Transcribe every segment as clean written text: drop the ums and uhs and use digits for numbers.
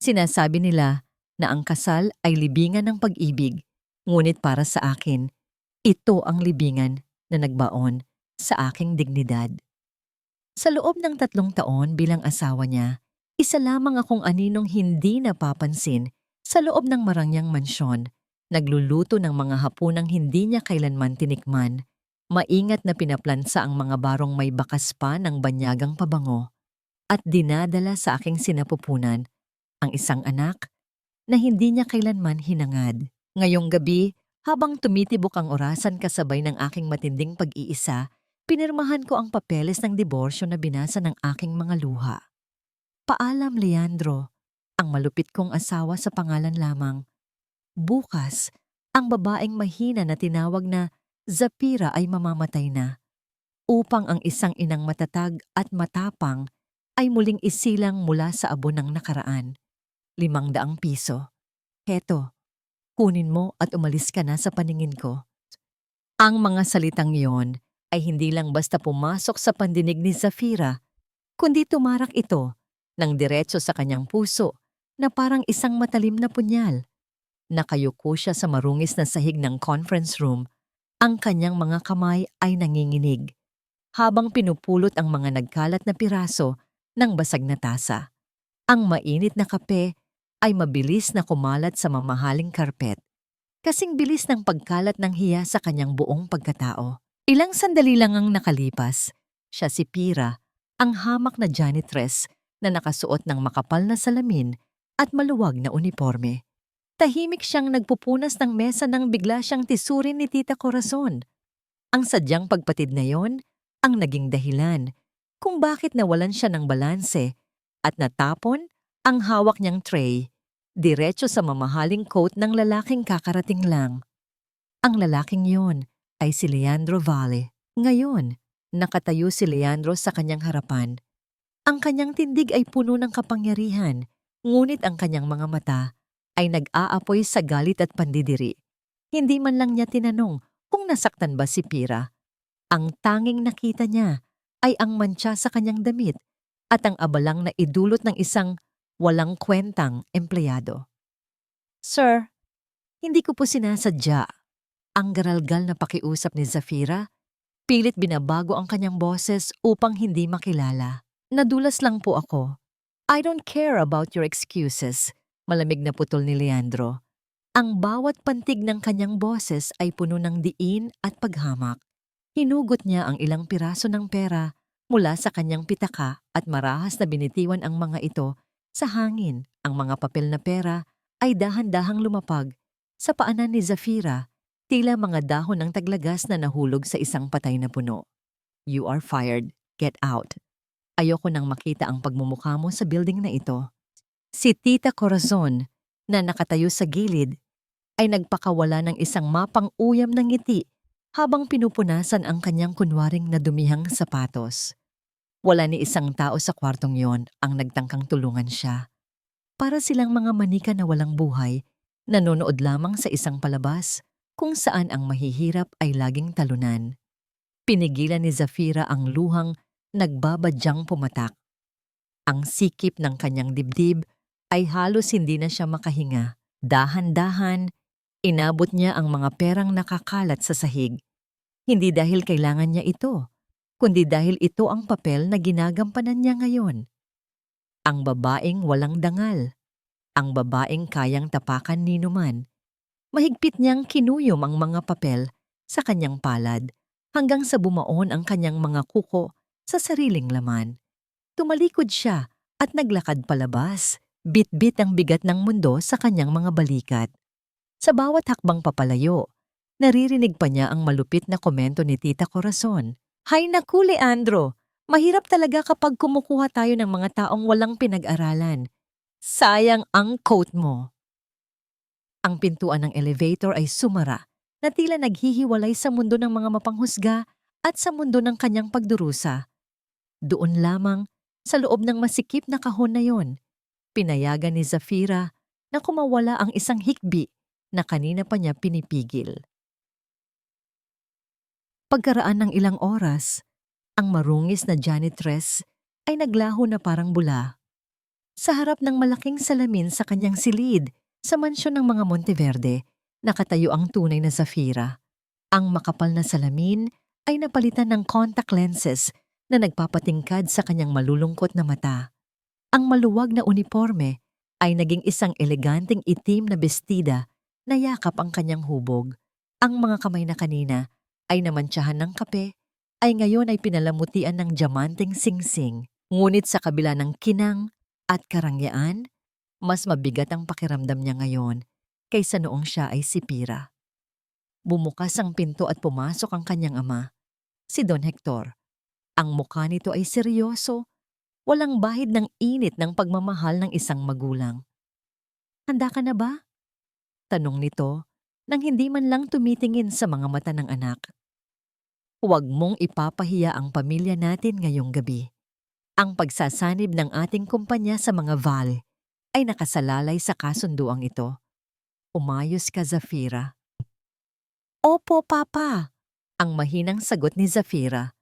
Sinasabi nila na ang kasal ay libingan ng pag-ibig, ngunit para sa akin, ito ang libingan na nagbaon sa aking dignidad. Sa loob ng 3 taon bilang asawa niya, isa lamang akong aninong hindi napapansin sa loob ng marangyang mansyon, nagluluto ng mga hapunang hindi niya kailanman tinikman, maingat na pinaplansa ang mga barong may bakas pa ng banyagang pabango, at dinadala sa aking sinapupunan ang isang anak na hindi niya kailanman hinangad. Ngayong gabi, habang tumitibok ang orasan kasabay ng aking matinding pag-iisa, pinirmahan ko ang papeles ng diborsyo na binasa ng aking mga luha. Paalam, Leandro, ang malupit kong asawa sa pangalan lamang. Bukas, ang babaeng mahina na tinawag na Zafira ay mamamatay na, upang ang isang inang matatag at matapang ay muling isilang mula sa abo ng nakaraan. 500 piso. Heto, kunin mo at umalis ka na sa paningin ko. Ang mga salitang iyon ay hindi lang basta pumasok sa pandinig ni Zafira, kundi tumarak ito ng diretso sa kanyang puso na parang isang matalim na punyal. Nakayuko siya sa marungis na sahig ng conference room, ang kanyang mga kamay ay nanginginig, habang pinupulot ang mga nagkalat na piraso ng basag na tasa. Ang mainit na kape ay mabilis na kumalat sa mamahaling karpet, kasing bilis ng pagkalat ng hiya sa kanyang buong pagkatao. Ilang sandali lang ang nakalipas, siya si Pira, ang hamak na janitress na nakasuot ng makapal na salamin at maluwag na uniforme. Tahimik siyang nagpupunas ng mesa nang bigla siyang tisurin ni Tita Corazon. Ang sadyang pagpatid na yon ang naging dahilan kung bakit nawalan siya ng balanse at natapon ang hawak niyang tray diretso sa mamahaling coat ng lalaking kakarating lang. Ang lalaking yon ay si Leandro Valle. Ngayon, nakatayo si Leandro sa kanyang harapan. Ang kanyang tindig ay puno ng kapangyarihan, ngunit ang kanyang mga mata ay nag-aapoy sa galit at pandidiri. Hindi man lang niya tinanong kung nasaktan ba si Pira. Ang tanging nakita niya ay ang mantsa sa kanyang damit at ang abalang na idulot ng isang walang kwentang empleyado. "Sir, hindi ko po sinasadya." Ang garalgal na pakiusap ni Zafira, pilit binabago ang kanyang boses upang hindi makilala. "Nadulas lang po ako. I don't care about your excuses." Malamig na putol ni Leandro. Ang bawat pantig ng kanyang boses ay puno ng diin at paghamak. Hinugot niya ang ilang piraso ng pera mula sa kanyang pitaka at marahas na binitiwan ang mga ito sa hangin. Ang mga papel na pera ay dahan-dahang lumapag sa paanan ni Zafira, tila mga dahon ng taglagas na nahulog sa isang patay na puno. "You are fired. Get out. Ayoko nang makita ang pagmumukha mo sa building na ito." Si Tita Corazon, na nakatayo sa gilid, ay nagpakawala ng isang mapang-uyam ng ngiti habang pinupunasan ang kanyang kunwaring nadumihang sapatos. Wala ni isang tao sa kwartong yon ang nagtangkang tulungan siya. Para silang mga manika na walang buhay, nanonood lamang sa isang palabas kung saan ang mahihirap ay laging talunan. Pinigilan ni Zafira ang luhang nagbabadyang pumatak. Ang sikip ng kanyang dibdib ay halos hindi na siya makahinga. Dahan-dahan, inabot niya ang mga perang nakakalat sa sahig. Hindi dahil kailangan niya ito, kundi dahil ito ang papel na ginagampanan niya ngayon. Ang babaeng walang dangal. Ang babaeng kayang tapakan ni numan. Mahigpit niyang kinuyom ang mga papel sa kanyang palad hanggang sa bumaon ang kanyang mga kuko sa sariling laman. Tumalikod siya at naglakad palabas, bit-bit ang bigat ng mundo sa kanyang mga balikat. Sa bawat hakbang papalayo, naririnig pa niya ang malupit na komento ni Tita Corazon. "Hay naku, Leandro! Mahirap talaga kapag kumukuha tayo ng mga taong walang pinag-aralan. Sayang ang coat mo." Ang pintuan ng elevator ay sumara na tila naghihiwalay sa mundo ng mga mapanghusga at sa mundo ng kanyang pagdurusa. Doon lamang, sa loob ng masikip na kahon na yon, pinayagan ni Zafira na kumawala ang isang hikbi na kanina pa niya pinipigil. Pagkaraan ng ilang oras, ang marungis na janitress ay naglaho na parang bula. Sa harap ng malaking salamin sa kanyang silid, sa mansyon ng mga Monteverde, nakatayo ang tunay na Zafira. Ang makapal na salamin ay napalitan ng contact lenses na nagpapatingkad sa kanyang malulungkot na mata. Ang maluwag na uniforme ay naging isang eleganteng itim na bestida na yakap ang kanyang hubog. Ang mga kamay na kanina ay namantsahan ng kape ay ngayon ay pinalamutian ng diamanteng singsing. Ngunit sa kabila ng kinang at karangyaan, mas mabigat ang pakiramdam niya ngayon kaysa noong siya ay si Pira. Bumukas ang pinto at pumasok ang kanyang ama, si Don Hector. Ang mukha nito ay seryoso, walang bahid ng init ng pagmamahal ng isang magulang. "Handa ka na ba?" tanong nito nang hindi man lang tumitingin sa mga mata ng anak. "Huwag mong ipapahiya ang pamilya natin ngayong gabi. Ang pagsasanib ng ating kumpanya sa mga Val ay nakasalalay sa kasunduang ito. Umayos ka, Zafira." "Opo, Papa," ang mahinang sagot ni Zafira.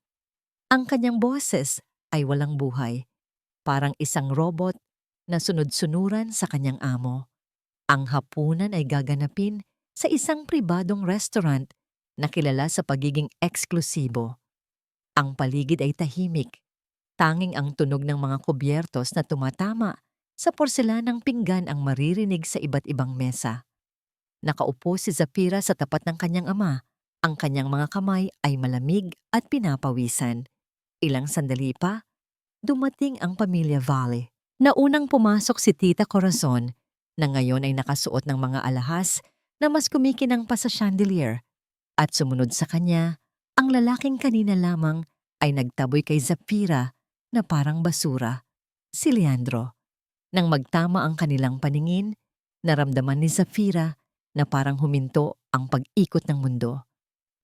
Ang kanyang boses ay walang buhay, parang isang robot na sunod-sunuran sa kanyang amo. Ang hapunan ay gaganapin sa isang pribadong restaurant na kilala sa pagiging eksklusibo. Ang paligid ay tahimik, tanging ang tunog ng mga kubyertos na tumatama sa porselanang pinggan ang maririnig sa iba't ibang mesa. Nakaupo si Zafira sa tapat ng kanyang ama. Ang kanyang mga kamay ay malamig at pinapawisan. Ilang sandali pa, dumating ang pamilya Valle. Naunang pumasok si Tita Corazon na ngayon ay nakasuot ng mga alahas na mas kumikinang pa sa chandelier. At sumunod sa kanya, ang lalaking kanina lamang ay nagtaboy kay Zafira na parang basura, si Leandro. Nang magtama ang kanilang paningin, naramdaman ni Zafira na parang huminto ang pag-ikot ng mundo.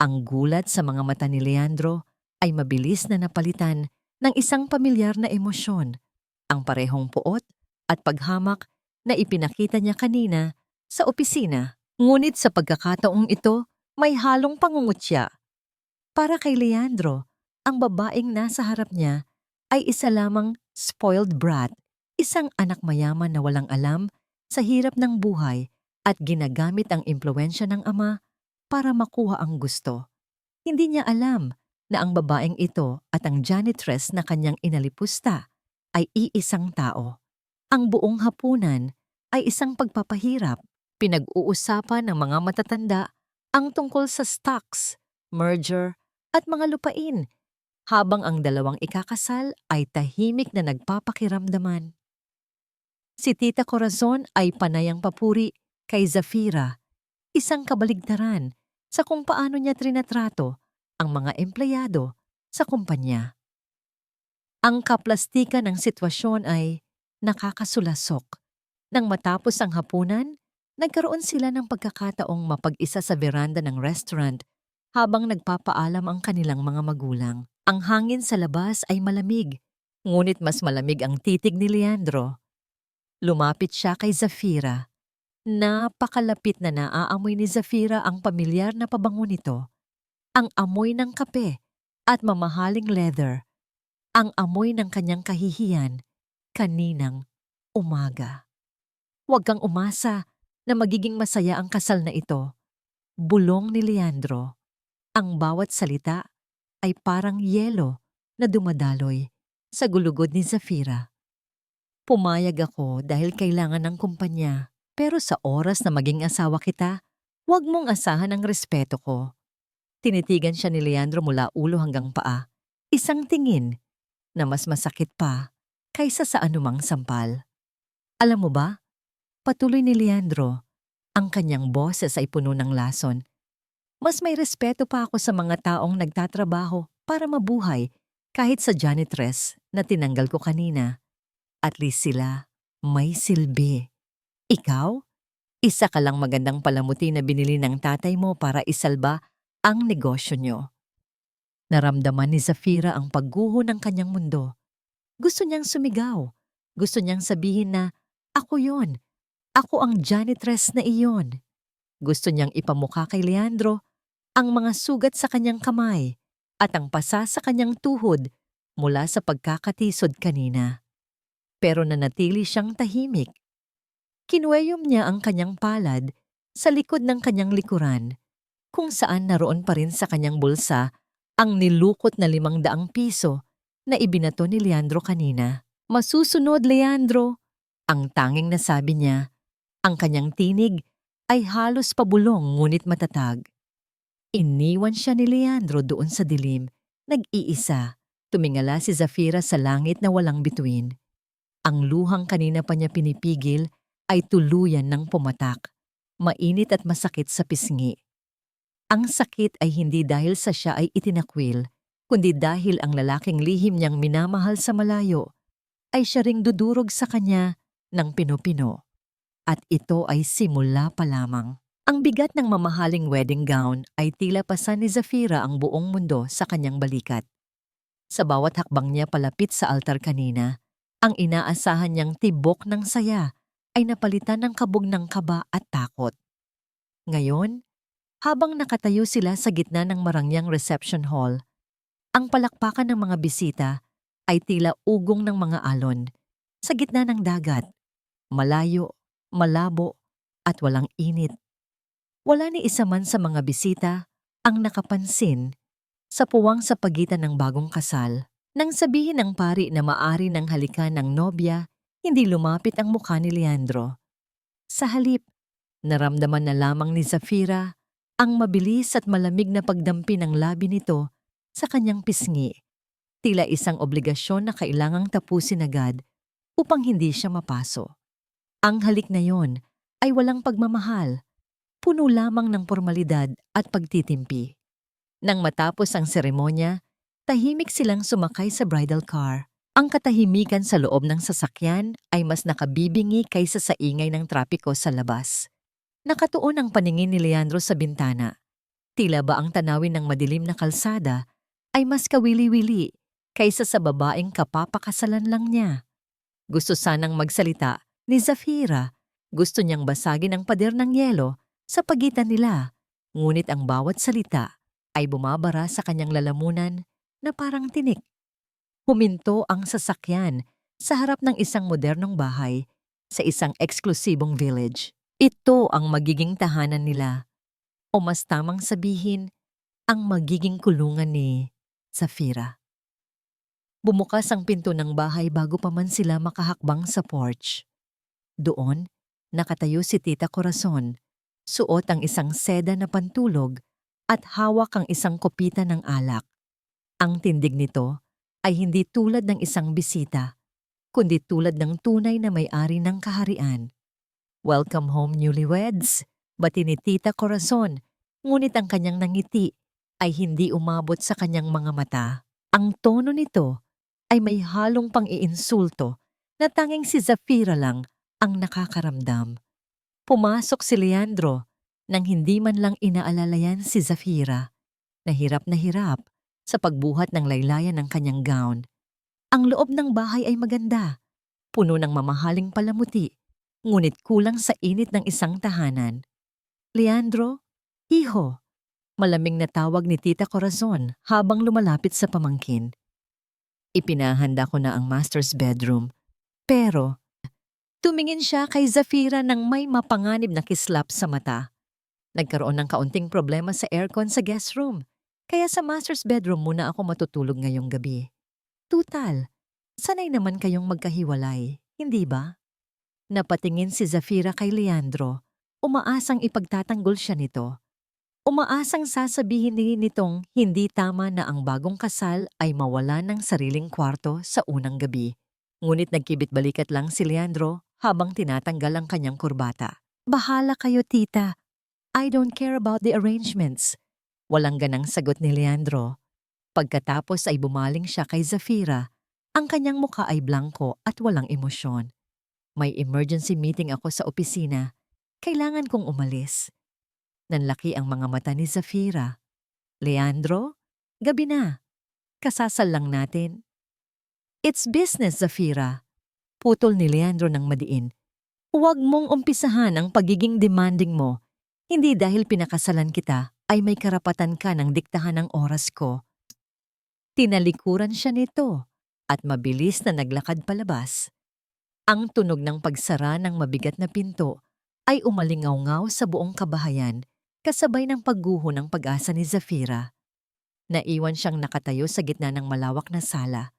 Ang gulat sa mga mata ni Leandro ay mabilis na napalitan ng isang pamilyar na emosyon, ang parehong puot at paghamak na ipinakita niya kanina sa opisina. Ngunit sa pagkakataong ito, may halong pangungutya. Para kay Leandro, ang babaeng nasa harap niya ay isa lamang spoiled brat, isang anak mayaman na walang alam sa hirap ng buhay at ginagamit ang impluwensya ng ama para makuha ang gusto. Hindi niya alam na ang babaeng ito at ang janitress na kanyang inalipusta ay iisang tao. Ang buong hapunan ay isang pagpapahirap. Pinag-uusapan ng mga matatanda ang tungkol sa stocks, merger at mga lupain, habang ang dalawang ikakasal ay tahimik na nagpapakiramdaman. Si Tita Corazon ay panayang papuri kay Zafira, isang kabaligtaran sa kung paano niya trinatrato ang mga empleyado sa kumpanya. Ang kaplastikan ng sitwasyon ay nakakasulasok. Nang matapos ang hapunan, nagkaroon sila ng pagkakataong mapag-isa sa veranda ng restaurant habang nagpapaalam ang kanilang mga magulang. Ang hangin sa labas ay malamig, ngunit mas malamig ang titig ni Leandro. Lumapit siya kay Zafira. Napakalapit na naaamoy ni Zafira ang pamilyar na pabango nito. Ang amoy ng kape at mamahaling leather. Ang amoy ng kanyang kahihiyan kaninang umaga. "Huwag kang umasa na magiging masaya ang kasal na ito," bulong ni Leandro. Ang bawat salita ay parang yelo na dumadaloy sa gulugod ni Zafira. "Pumayag ako dahil kailangan ng kumpanya, pero sa oras na maging asawa kita, huwag mong asahan ang respeto ko." Tinitigan siya ni Leandro mula ulo hanggang paa, isang tingin na mas masakit pa kaysa sa anumang sampal. "Alam mo ba," patuloy ni Leandro, ang kanyang boses ay puno ng lason, "mas may respeto pa ako sa mga taong nagtatrabaho para mabuhay kahit sa janitress na tinanggal ko kanina. At least sila may silbi. Ikaw, isa ka lang magandang palamuti na binili ng tatay mo para isalba ang negosyo niyo." Naramdaman ni Zafira ang pagguho ng kanyang mundo. Gusto niyang sumigaw. Gusto niyang sabihin na, "Ako yon. Ako ang janitress na iyon." Gusto niyang ipamukha kay Leandro ang mga sugat sa kanyang kamay at ang pasa sa kanyang tuhod mula sa pagkakatisod kanina. pero nanatili siyang tahimik. Kinuweyom niya ang kanyang palad sa likod ng kanyang likuran, kung saan naroon pa rin sa kanyang bulsa ang nilukot na 500 piso na ibinato ni Leandro kanina. "Masusunod, Leandro," ang tanging nasabi niya. Ang kanyang tinig ay halos pabulong ngunit matatag. Iniwan siya ni Leandro doon sa dilim, nag-iisa. Tumingala si Zafira sa langit na walang bituin. Ang luhang kanina pa niya pinipigil ay tuluyan ng pumatak, mainit at masakit sa pisngi. Ang sakit ay hindi dahil sa siya ay itinakwil, kundi dahil ang lalaking lihim niyang minamahal sa malayo ay siya ring dudurog sa kanya ng pino-pino. At ito ay simula pa lamang. Ang bigat ng mamahaling wedding gown ay tila pasan ni Zafira ang buong mundo sa kanyang balikat. Sa bawat hakbang niya palapit sa altar kanina, ang inaasahan niyang tibok ng saya ay napalitan ng kabog ng kaba at takot. Ngayon, habang nakatayo sila sa gitna ng marangyang reception hall, ang palakpakan ng mga bisita ay tila ugong ng mga alon sa gitna ng dagat, malayo, malabo at walang init. Wala ni isa man sa mga bisita ang nakapansin sa puwang sa pagitan ng bagong kasal. Nang sabihin ng pari na maari ng halikan ng nobya, hindi lumapit ang mukha ni Leandro. Sa halip, naramdaman na lamang ni Zafira ang mabilis at malamig na pagdampi ng labi nito sa kanyang pisngi. Tila isang obligasyon na kailangang tapusin agad upang hindi siya mapaso. Ang halik na yon ay walang pagmamahal, puno lamang ng formalidad at pagtitimpi. Nang matapos ang seremonya, tahimik silang sumakay sa bridal car. Ang katahimikan sa loob ng sasakyan ay mas nakabibingi kaysa sa ingay ng trapiko sa labas. Nakatuon ang paningin ni Leandro sa bintana. Tila ba ang tanawin ng madilim na kalsada ay mas kawili-wili kaysa sa babaeng kapapakasalan lang niya. Gusto sanang magsalita ni Zafira. Gusto niyang basagin ang pader ng yelo sa pagitan nila, ngunit ang bawat salita ay bumabara sa kanyang lalamunan na parang tinik. Huminto ang sasakyan sa harap ng isang modernong bahay sa isang eksklusibong village. Ito ang magiging tahanan nila, o mas tamang sabihin, ang magiging kulungan ni Zafira. Bumukas ang pinto ng bahay bago pa man sila makahakbang sa porch. Doon, nakatayo si Tita Corazon, suot ang isang seda na pantulog at hawak ang isang kopita ng alak. Ang tindig nito ay hindi tulad ng isang bisita, kundi tulad ng tunay na may-ari ng kaharian. "Welcome home, newlyweds," bati ni Tita Corazon, ngunit ang kanyang nangiti ay hindi umabot sa kanyang mga mata. Ang tono nito ay may halong pang-iinsulto na tanging si Zafira lang ang nakakaramdam. Pumasok si Leandro nang hindi man lang inaalalayan si Zafira. Na hirap sa pagbuhat ng laylayan ng kanyang gown. Ang loob ng bahay ay maganda, puno ng mamahaling palamuti, ngunit kulang sa init ng isang tahanan. "Leandro, hijo," malamig na tawag ni Tita Corazon habang lumalapit sa pamangkin. Ipinahanda ko na ang master's bedroom, pero tumingin siya kay Zafira nang may mapanganib na kislap sa mata. Nagkaroon ng kaunting problema sa aircon sa guest room, kaya sa master's bedroom muna ako matutulog ngayong gabi. Tutal, sanay naman kayong magkahiwalay, hindi ba? Napatingin si Zafira kay Leandro, umaasang ipagtatanggol siya nito. Umaasang sasabihin nitong hindi tama na ang bagong kasal ay mawala ng sariling kwarto sa unang gabi. Ngunit nagkibit-balikat lang si Leandro habang tinatanggal ang kanyang kurbata. "Bahala kayo, tita. I don't care about the arrangements." Walang ganang sagot ni Leandro. Pagkatapos ay bumaling siya kay Zafira. Ang kanyang mukha ay blanko at walang emosyon. "May emergency meeting ako sa opisina. Kailangan kong umalis." Nanlaki ang mga mata ni Zafira. "Leandro, gabi na. Kasasal lang natin." "It's business, Zafira." Putol ni Leandro ng madiin. "Huwag mong umpisahan ang pagiging demanding mo. Hindi dahil pinakasalan kita ay may karapatan ka ng diktahan ng oras ko." Tinalikuran siya nito at mabilis na naglakad palabas. Ang tunog ng pagsara ng mabigat na pinto ay umalingaw-ngaw sa buong kabahayan kasabay ng pagguho ng pag-asa ni Zafira. Naiwan siyang nakatayo sa gitna ng malawak na sala.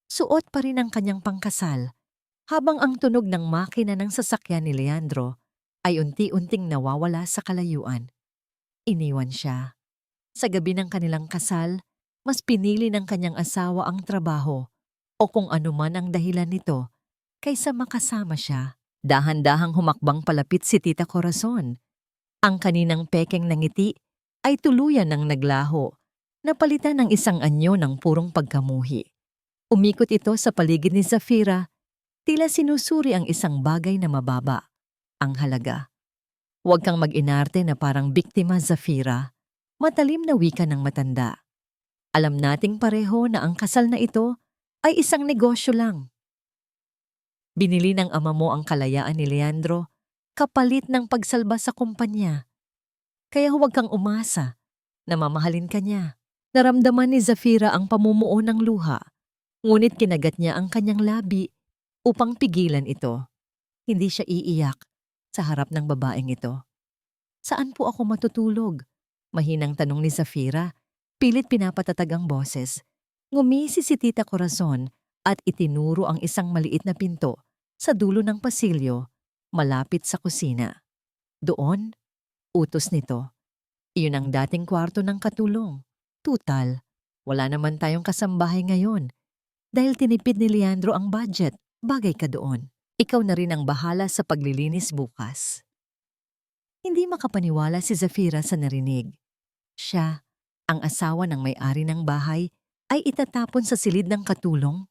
Suot pa rin ang kanyang pangkasal, habang ang tunog ng makina ng sasakyan ni Leandro ay unti-unting nawawala sa kalayuan. Iniwan siya. Sa gabi ng kanilang kasal, mas pinili ng kanyang asawa ang trabaho o kung anuman ang dahilan nito kaysa makasama siya. Dahan-dahang humakbang palapit si Tita Corazon. Ang kaninang pekeng na ngiti ay tuluyan ng naglaho, napalitan ng isang anyo ng purong pagkamuhi. Umikot ito sa paligid ni Zafira, tila sinusuri ang isang bagay na mababa, ang halaga. Huwag kang mag-inarte na parang biktima, Zafira. Matalim na wika ng matanda. Alam nating pareho na ang kasal na ito ay isang negosyo lang. Binili ng ama mo ang kalayaan ni Leandro kapalit ng pagsalba sa kumpanya. Kaya huwag kang umasa na mamahalin ka niya. Naramdaman ni Zafira ang pamumuo ng luha, ngunit kinagat niya ang kanyang labi upang pigilan ito. Hindi siya iiyak sa harap ng babaeng ito. Saan po ako matutulog? Mahinang tanong ni Zafira, pilit pinapatatag ang boses. Ngumisi si Tita Corazon at itinuro ang isang maliit na pinto sa dulo ng pasilyo, malapit sa kusina. Doon, utos nito. Iyon ang dating kwarto ng katulong. Tutal, wala naman tayong kasambahay ngayon. Dahil tinipid ni Leandro ang budget, bagay ka doon. Ikaw na rin ang bahala sa paglilinis bukas. Hindi makapaniwala si Zafira sa narinig. Siya, ang asawa ng may-ari ng bahay, ay itatapon sa silid ng katulong.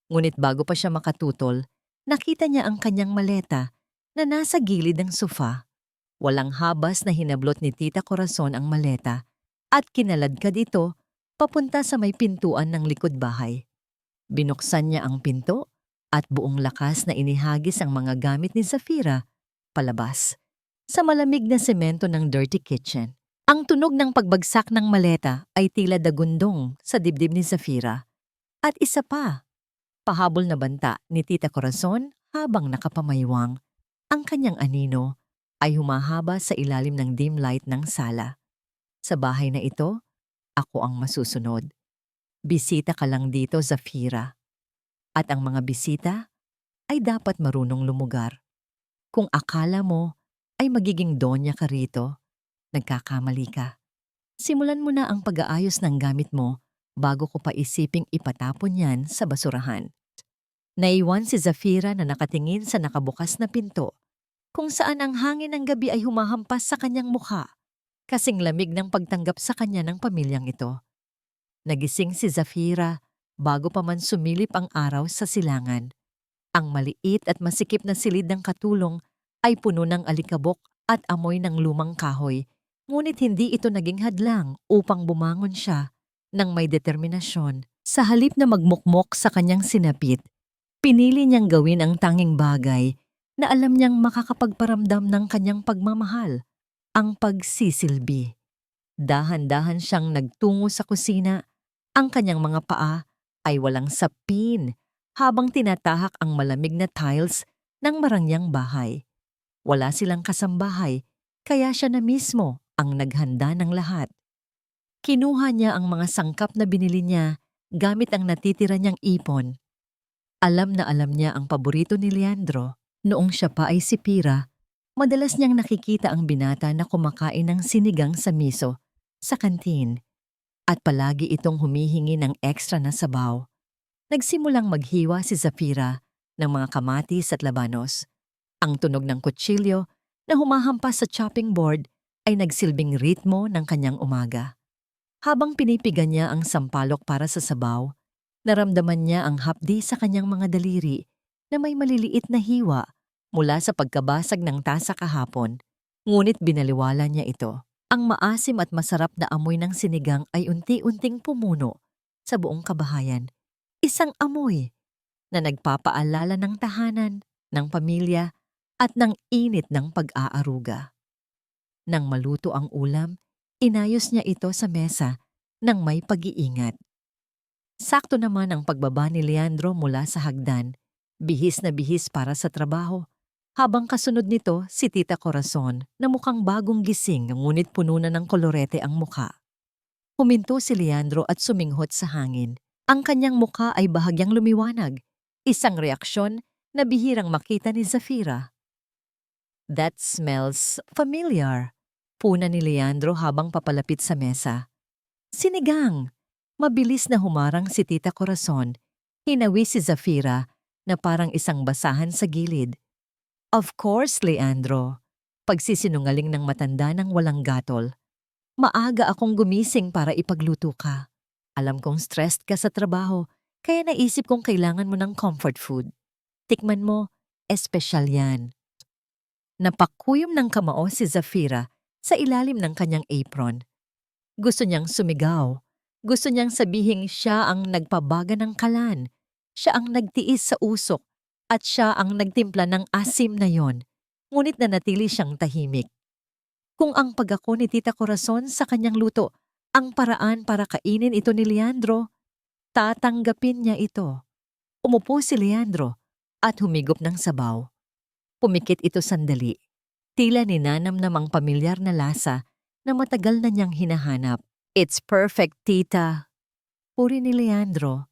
Ngunit bago pa siya makatutol, nakita niya ang kanyang maleta na nasa gilid ng sofa. Walang habas na hinablot ni Tita Corazon ang maleta at kinaladkad ito papunta sa may pintuan ng likod bahay. Binuksan niya ang pinto at buong lakas na inihagis ang mga gamit ni Zafira palabas sa malamig na semento ng dirty kitchen. Ang tunog ng pagbagsak ng maleta ay tila dagundong sa dibdib ni Zafira. At isa pa, pahabol na banta ni Tita Corazon habang nakapamaywang. Ang kanyang anino ay humahaba sa ilalim ng dim light ng sala. Sa bahay na ito, ako ang masusunod. Bisita ka lang dito, Zafira. At ang mga bisita ay dapat marunong lumugar. Kung akala mo ay magiging donya ka rito, nagkakamali ka. Simulan mo na ang pag-aayos ng gamit mo bago ko pa isiping ipatapon yan sa basurahan. Naiwan si Zafira na nakatingin sa nakabukas na pinto, kung saan ang hangin ng gabi ay humahampas sa kanyang mukha, kasing lamig ng pagtanggap sa kanya ng pamilyang ito. Nagising si Zafira bago pa man sumilip ang araw sa silangan. Ang maliit at masikip na silid ng katulong ay puno ng alikabok at amoy ng lumang kahoy, ngunit hindi ito naging hadlang upang bumangon siya ng may determinasyon. Sa halip na magmukmok sa kanyang sinapit, pinili niyang gawin ang tanging bagay na alam niyang makakapagparamdam ng kanyang pagmamahal, ang pagsisilbi. Dahan-dahan siyang nagtungo sa kusina, ang kanyang mga paa ay walang sapin habang tinatahak ang malamig na tiles ng marangyang bahay. Wala silang kasambahay, kaya siya na mismo ang naghanda ng lahat. Kinuha niya ang mga sangkap na binili niya gamit ang natitira niyang ipon. Alam na alam niya ang paborito ni Leandro. Noong siya pa ay si Pira, madalas niyang nakikita ang binata na kumakain ng sinigang sa miso sa kantin at palagi itong humihingi ng ekstra na sabaw. Nagsimulang maghiwa si Zafira ng mga kamatis at labanos. Ang tunog ng kutsilyo na humahampas sa chopping board ay nagsilbing ritmo ng kanyang umaga. Habang pinipigan niya ang sampalok para sa sabaw, naramdaman niya ang hapdi sa kanyang mga daliri na may maliliit na hiwa mula sa pagkabasag ng tasa kahapon, ngunit binaliwala niya ito. Ang maasim at masarap na amoy ng sinigang ay unti-unting pumuno sa buong kabahayan. Isang amoy na nagpapaalala ng tahanan, ng pamilya, at ng init ng pag-aaruga. Nang maluto ang ulam, inayos niya ito sa mesa ng may pag-iingat. Sakto naman ang pagbaba ni Leandro mula sa hagdan Bihis na bihis para sa trabaho. Habang kasunod nito si Tita Corazon na mukhang bagong gising ngunit puno na ng kolorete ang muka. Huminto si Leandro at suminghot sa hangin. Ang kanyang muka ay bahagyang lumiwanag. Isang reaksyon na bihirang makita ni Zafira. "That smells familiar," puna ni Leandro habang papalapit sa mesa. "Sinigang!" Mabilis na humarang si Tita Corazon. Hinawi si Zafira na parang isang basahan sa gilid. "Of course, Leandro." Pagsisinungaling ng matanda ng walang gatol. "Maaga akong gumising para ipagluto ka. Alam kong stressed ka sa trabaho, kaya naisip kong kailangan mo ng comfort food. Tikman mo, espesyal yan." Napakuyom ng kamao si Zafira sa ilalim ng kanyang apron. Gusto niyang sumigaw. Gusto niyang sabihing siya ang nagpabaga ng kalan. Siya ang nagtiis sa usok at siya ang nagtimpla ng asim na yon. Ngunit nanatili siyang tahimik. Kung ang pag-ako ni Tita Corazon sa kanyang luto ang paraan para kainin ito ni Leandro, tatanggapin niya ito. Umupo si Leandro at humigop ng sabaw. Pumikit ito sandali. Tila ninanamnamang pamilyar na lasa na matagal na niyang hinahanap. "It's perfect, Tita." Puri ni Leandro.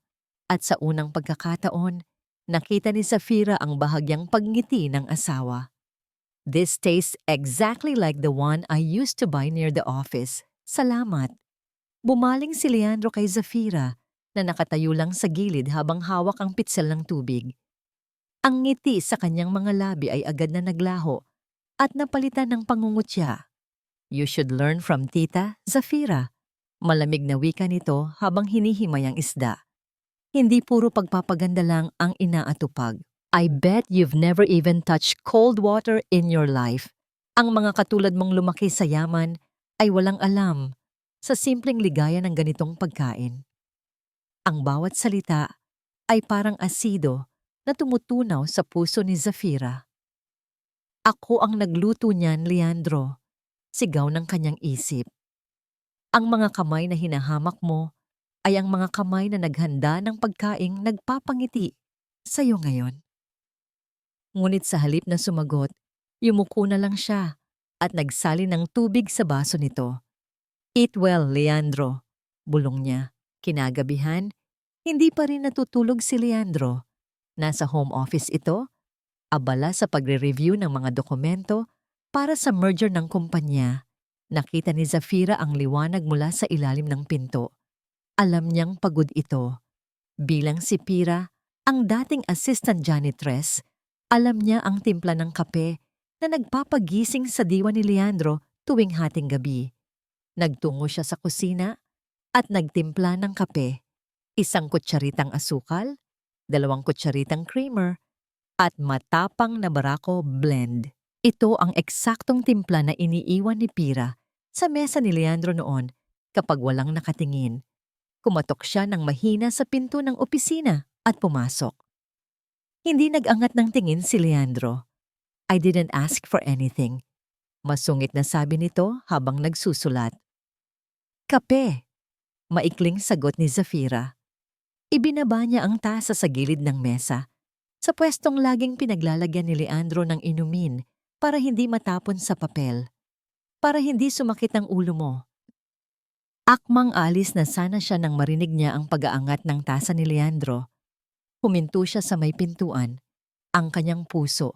At sa unang pagkakataon, nakita ni Zafira ang bahagyang pagngiti ng asawa. "This tastes exactly like the one I used to buy near the office. Salamat." Bumaling si Leandro kay Zafira na nakatayo lang sa gilid habang hawak ang pitsel ng tubig. Ang ngiti sa kanyang mga labi ay agad na naglaho at napalitan ng pangungutya. "You should learn from Tita, Zafira." Malamig na wika nito habang hinihimay ang isda. Hindi puro pagpapaganda lang ang inaatupag. "I bet you've never even touched cold water in your life. Ang mga katulad mong lumaki sa yaman ay walang alam sa simpleng ligaya ng ganitong pagkain." Ang bawat salita ay parang asido na tumutunaw sa puso ni Zafira. "Ako ang nagluto niyan, Leandro." Sigaw ng kanyang isip. "Ang mga kamay na hinahamak mo ay ang mga kamay na naghanda ng pagkaing nagpapangiti sa'yo ngayon." Ngunit sa halip na sumagot, yumuko na lang siya at nagsali ng tubig sa baso nito. "Eat well, Leandro." Bulong niya. Kinagabihan, hindi pa rin natutulog si Leandro. Nasa home office ito, abala sa pagre-review ng mga dokumento para sa merger ng kumpanya. Nakita ni Zafira ang liwanag mula sa ilalim ng pinto. Alam niyang pagod ito. Bilang si Pira, ang dating assistant janitress, alam niya ang timpla ng kape na nagpapagising sa diwa ni Leandro tuwing hating gabi. Nagtungo siya sa kusina at nagtimpla ng kape. 1 kutsaritang asukal, 2 kutsaritang creamer, at matapang na Barako blend. Ito ang eksaktong timpla na iniiwan ni Pira sa mesa ni Leandro noon kapag walang nakatingin. Kumatok siya ng mahina sa pinto ng opisina at pumasok. Hindi nag-angat ng tingin si Leandro. "I didn't ask for anything." Masungit na sabi nito habang nagsusulat. "Kape," maikling sagot ni Zafira. Ibinaba niya ang tasa sa gilid ng mesa, sa pwestong laging pinaglalagyan ni Leandro ng inumin para hindi matapon sa papel, para hindi sumakit ang ulo mo. Akmang alis na sana siya nang marinig niya ang pag-aangat ng tasa ni Leandro. Huminto siya sa may pintuan. Ang kanyang puso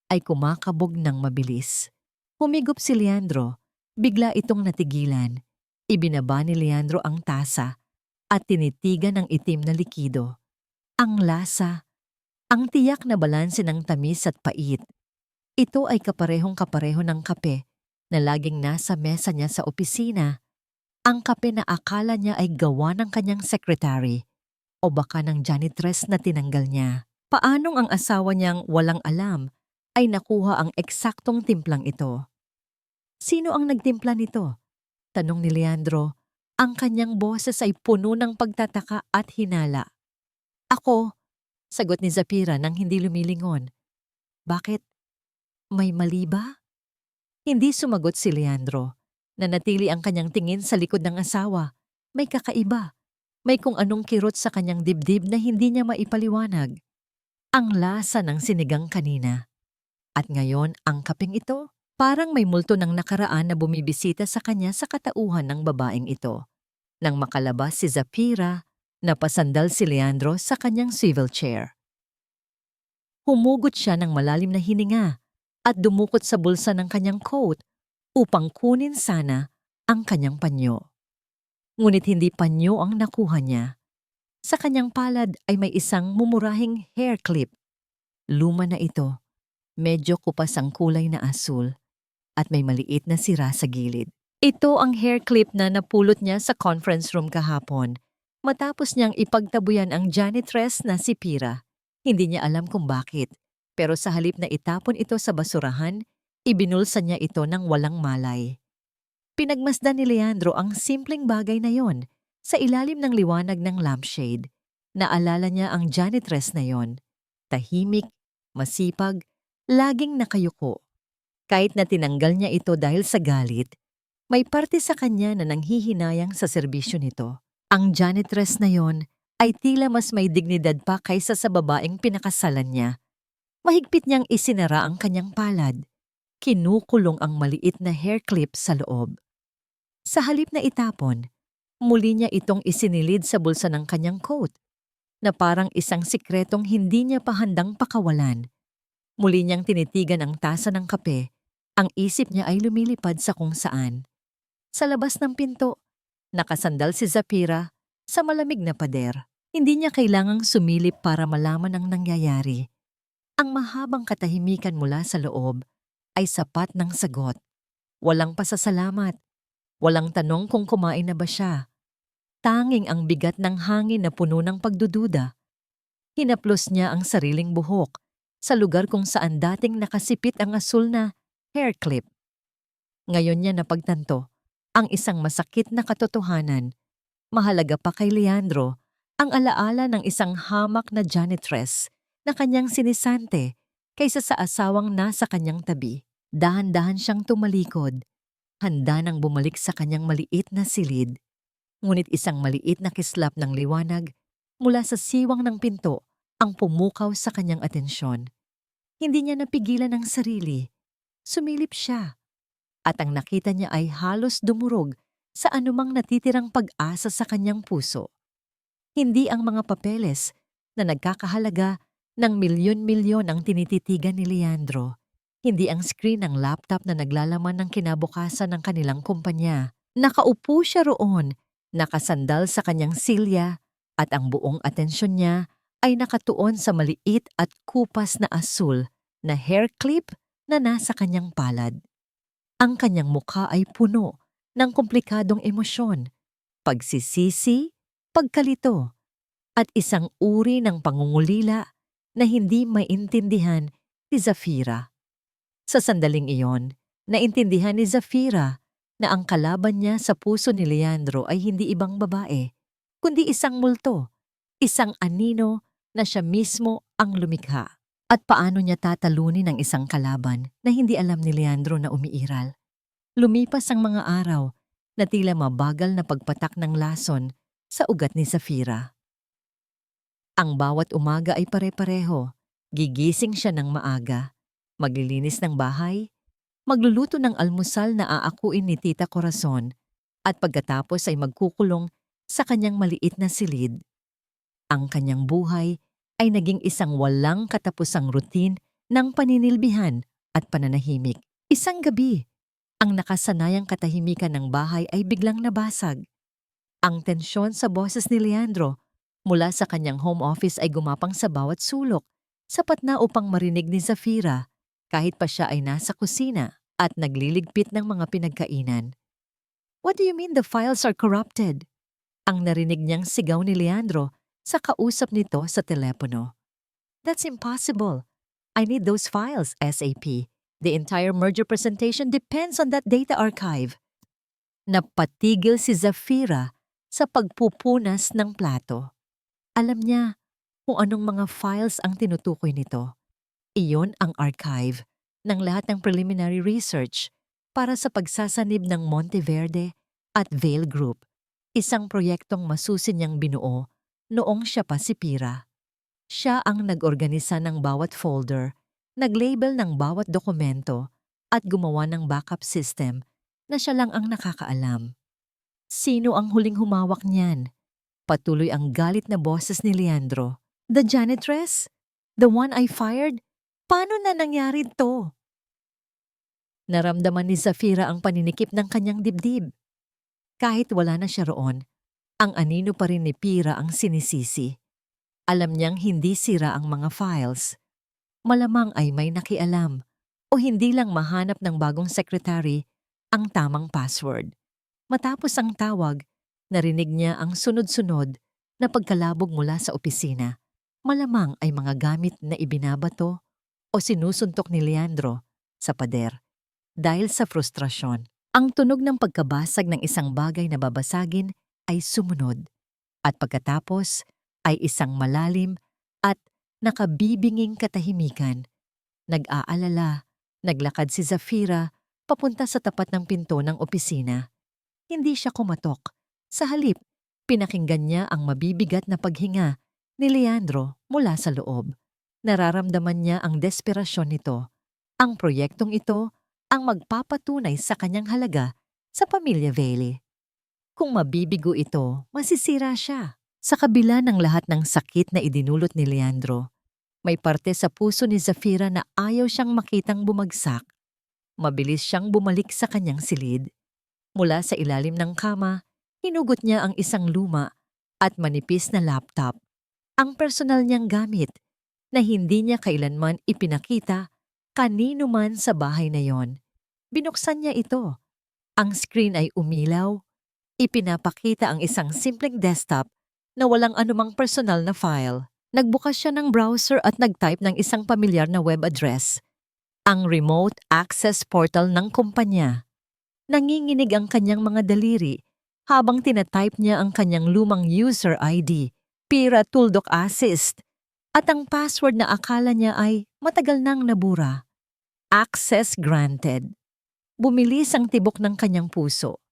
ay kumakabog ng mabilis. Humigop si Leandro. Bigla itong natigilan. Ibinaba ni Leandro ang tasa at tinitigan ng itim na likido. Ang lasa, ang tiyak na balanse ng tamis at pait. Ito ay kaparehong-kapareho ng kape na laging nasa mesa niya sa opisina. Ang kape na akala niya ay gawa ng kanyang secretary o baka ng janitress na tinanggal niya. Paanong ang asawa niyang walang alam ay nakuha ang eksaktong timplang ito? "Sino ang nagtimpla nito?" tanong ni Leandro. Ang kanyang boses ay puno ng pagtataka at hinala. "Ako," sagot ni Zafira nang hindi lumilingon. "Bakit? May mali ba?" Hindi sumagot si Leandro. Nanatili ang kanyang tingin sa likod ng asawa. May kakaiba. May kung anong kirot sa kanyang dibdib na hindi niya maipaliwanag. ang lasa ng sinigang kanina. At ngayon, ang kapeng ito, parang may multo ng nakaraan na bumibisita sa kanya sa katauhan ng babaeng ito. Nang makalabas si Zafira, napasandal si Leandro sa kanyang swivel chair. Humugot siya ng malalim na hininga at dumukot sa bulsa ng kanyang coat upang kunin sana ang kanyang panyo. Ngunit hindi panyo ang nakuha niya. Sa kanyang palad ay may isang mumurahing hair clip. Luma na ito, medyo kupas ang kulay na asul at may maliit na sira sa gilid. Ito ang hair clip na napulot niya sa conference room kahapon matapos niyang ipagtabuyan ang janitress na si Pira. Hindi niya alam kung bakit, pero sa halip na itapon ito sa basurahan, ibinulsa niya ito ng walang malay. Pinagmasdan ni Leandro ang simpleng bagay na yon sa ilalim ng liwanag ng lampshade. Naalala niya ang janitress na yon. Tahimik, masipag, laging nakayuko. Kahit na tinanggal niya ito dahil sa galit, may parte sa kanya na nanghihinayang sa serbisyo nito. Ang janitress na yon ay tila mas may dignidad pa kaysa sa babaeng pinakasalan niya. Mahigpit niyang isinara ang kanyang palad. Kinukulong ang maliit na hair clip sa loob. Sa halip na itapon, muli niya itong isinilid sa bulsa ng kanyang coat, na parang isang sikretong hindi niya pa handang pakawalan. Muli niyang tinitigan ang tasa ng kape, ang isip niya ay lumilipad sa kung saan. Sa labas ng pinto, nakasandal si Zafira sa malamig na pader. Hindi niya kailangang sumilip para malaman ang nangyayari. Ang mahabang katahimikan mula sa loob ay sapat ng sagot. Walang pasasalamat. Walang tanong kung kumain na ba siya. Tanging ang bigat ng hangin na puno ng pagdududa. Hinaplos niya ang sariling buhok sa lugar kung saan dating nakasipit ang asul na hair clip. Ngayon niya napagtanto ang isang masakit na katotohanan. Mahalaga pa kay Leandro ang alaala ng isang hamak na janitress na kanyang sinisante kaysa sa asawang nasa kanyang tabi. Dahan-dahan siyang tumalikod, handa nang bumalik sa kanyang maliit na silid. Ngunit isang maliit na kislap ng liwanag mula sa siwang ng pinto ang pumukaw sa kanyang atensyon. Hindi niya napigilan ang sarili. Sumilip siya. At ang nakita niya ay halos dumurog sa anumang natitirang pag-asa sa kanyang puso. Hindi ang mga papeles na nagkakahalaga ng milyon-milyon ang tinititigan ni Leandro. Hindi ang screen ng laptop na naglalaman ng kinabukasan ng kanilang kumpanya. Nakaupo siya roon, nakasandal sa kanyang silya, at ang buong atensyon niya ay nakatuon sa maliit at kupas na asul na hair clip na nasa kanyang palad. Ang kanyang mukha ay puno ng komplikadong emosyon, pagsisisi, pagkalito, at isang uri ng pangungulila na hindi maintindihan ni Zafira. Sa sandaling iyon, naintindihan ni Zafira na ang kalaban niya sa puso ni Leandro ay hindi ibang babae, kundi isang multo, isang anino na siya mismo ang lumikha. At paano niya tatalunin ang isang kalaban na hindi alam ni Leandro na umiiral? Lumipas ang mga araw na tila mabagal na pagpatak ng lason sa ugat ni Zafira. Ang bawat umaga ay pare-pareho. Gigising siya ng maaga, maglilinis ng bahay, magluluto ng almusal na aakuin ni Tita Corazon, at pagkatapos ay magkukulong sa kanyang maliit na silid. Ang kanyang buhay ay naging isang walang katapusang routine ng paninilbihan at pananahimik. Isang gabi, ang nakasanayang katahimikan ng bahay ay biglang nabasag. Ang tensyon sa boses ni Leandro mula sa kanyang home office ay gumapang sa bawat sulok, sapat na upang marinig ni Zafira kahit pa siya ay nasa kusina at nagliligpit ng mga pinagkainan. "What do you mean the files are corrupted?" Ang narinig niyang sigaw ni Leandro sa kausap nito sa telepono. "That's impossible. I need those files, SAP. The entire merger presentation depends on that data archive." Napatigil si Zafira sa pagpupunas ng plato. Alam niya kung anong mga files ang tinutukoy nito. Iyon ang archive ng lahat ng preliminary research para sa pagsasanib ng Monteverde at Vail Group, isang proyektong masusin niyang binuo noong siya pa si Pira. Siya ang nag-organisa ng bawat folder, nag-label ng bawat dokumento, at gumawa ng backup system na siya lang ang nakakaalam. Sino ang huling humawak niyan? Patuloy ang galit na boses ni Leandro. The janitress? The one I fired? Paano na nangyari to? Naramdaman ni Zafira ang paninikip ng kanyang dibdib. Kahit wala na siya roon, ang anino pa rin ni Pira ang sinisisi. Alam niyang hindi sira ang mga files. Malamang ay may nakialam o hindi lang mahanap ng bagong secretary ang tamang password. Matapos ang tawag, narinig niya ang sunod-sunod na pagkalabog mula sa opisina. Malamang ay mga gamit na ibinabato o sinusuntok ni Leandro sa pader. Dahil sa frustrasyon, ang tunog ng pagkabasag ng isang bagay na babasagin ay sumunod. At pagkatapos ay isang malalim at nakabibinging katahimikan. Nag-aalala, naglakad si Zafira papunta sa tapat ng pinto ng opisina. Hindi siya kumatok. Sa halip, pinakinggan niya ang mabibigat na paghinga ni Leandro mula sa loob. Nararamdaman niya ang desperasyon nito. Ang proyektong ito ang magpapatunay sa kanyang halaga sa Pamilya Valley. Kung mabibigo ito, masisira siya. Sa kabila ng lahat ng sakit na idinulot ni Leandro, may parte sa puso ni Zafira na ayaw siyang makitang bumagsak. Mabilis siyang bumalik sa kanyang silid. Mula sa ilalim ng kama, hinugot niya ang isang luma at manipis na laptop. Ang personal niyang gamit na hindi niya kailanman ipinakita kanino man sa bahay na yon. Binuksan niya ito. Ang screen ay umilaw. Ipinapakita ang isang simpleng desktop na walang anumang personal na file. Nagbukas siya ng browser at nag-type ng isang pamilyar na web address. Ang remote access portal ng kumpanya. Nanginginig ang kanyang mga daliri habang tinatype niya ang kanyang lumang user ID, Pira Tuldok Assist, at ang password na akala niya ay matagal nang nabura. Access granted. Bumilis ang tibok ng kanyang puso.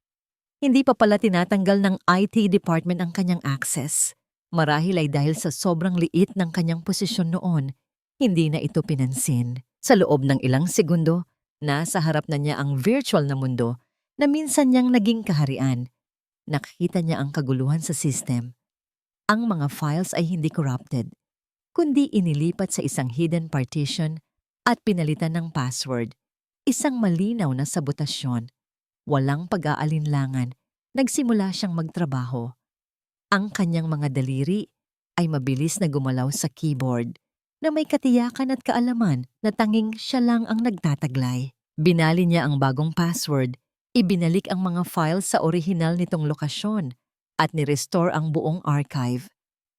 Hindi pa pala tinatanggal ng IT department ang kanyang access. Marahil ay dahil sa sobrang liit ng kanyang posisyon noon, hindi na ito pinansin. Sa loob ng ilang segundo, nasa harap na niya ang virtual na mundo na minsan niyang naging kaharian. Nakikita niya ang kaguluhan sa system. Ang mga files ay hindi corrupted, kundi inilipat sa isang hidden partition at pinalitan ng password. Isang malinaw na sabotasyon. Walang pag-aalinlangan, nagsimula siyang magtrabaho. Ang kanyang mga daliri ay mabilis na gumalaw sa keyboard na may katiyakan at kaalaman na tanging siya lang ang nagtataglay. Binali niya ang bagong password, ibinalik ang mga files sa orihinal nitong lokasyon at nirestore ang buong archive.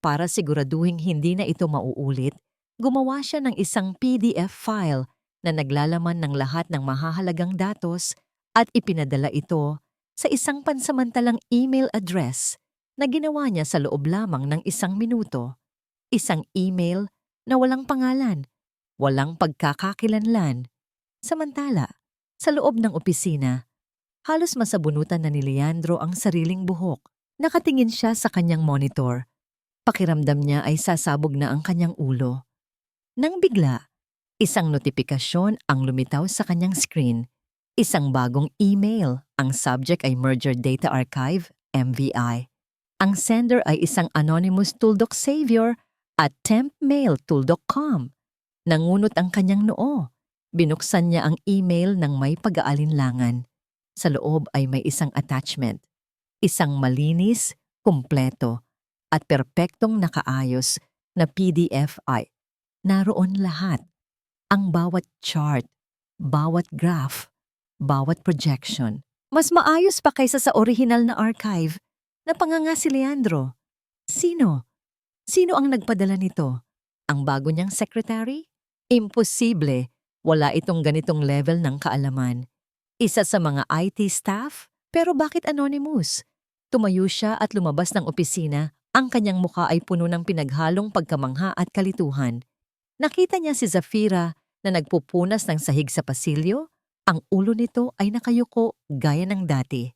Para siguraduhing hindi na ito mauulit, gumawa siya ng isang PDF file na naglalaman ng lahat ng mahahalagang datos at ipinadala ito sa isang pansamantalang email address na ginawa niya sa loob lamang ng 1 minuto. Isang email na walang pangalan, walang pagkakakilanlan. Samantala, sa loob ng opisina, halos masabunutan na ni Leandro ang sariling buhok. Nakatingin siya sa kanyang monitor. Pakiramdam niya ay sasabog na ang kanyang ulo. Nang bigla, isang notifikasyon ang lumitaw sa kanyang screen. Isang bagong email. Ang subject ay Merger Data Archive, MVI. Ang sender ay isang anonymous Tuldok Savior at tempmail.com. Nangunot ang kanyang noo. Binuksan niya ang email ng may pag-aalinlangan. Sa loob ay may isang attachment. Isang malinis, kumpleto, at perpektong nakaayos na PDF ay naroon lahat. Ang bawat chart, bawat graph, bawat projection. Mas maayos pa kaysa sa orihinal na archive na panganga si Leandro. Sino? Sino ang nagpadala nito? Ang bago niyang secretary? Imposible. Wala itong ganitong level ng kaalaman. Isa sa mga IT staff? Pero bakit anonymous? Tumayo siya at lumabas ng opisina. Ang kanyang mukha ay puno ng pinaghalong pagkamangha at kalituhan. Nakita niya si Zafira na nagpupunas ng sahig sa pasilyo. Ang ulo nito ay nakayuko gaya ng dati.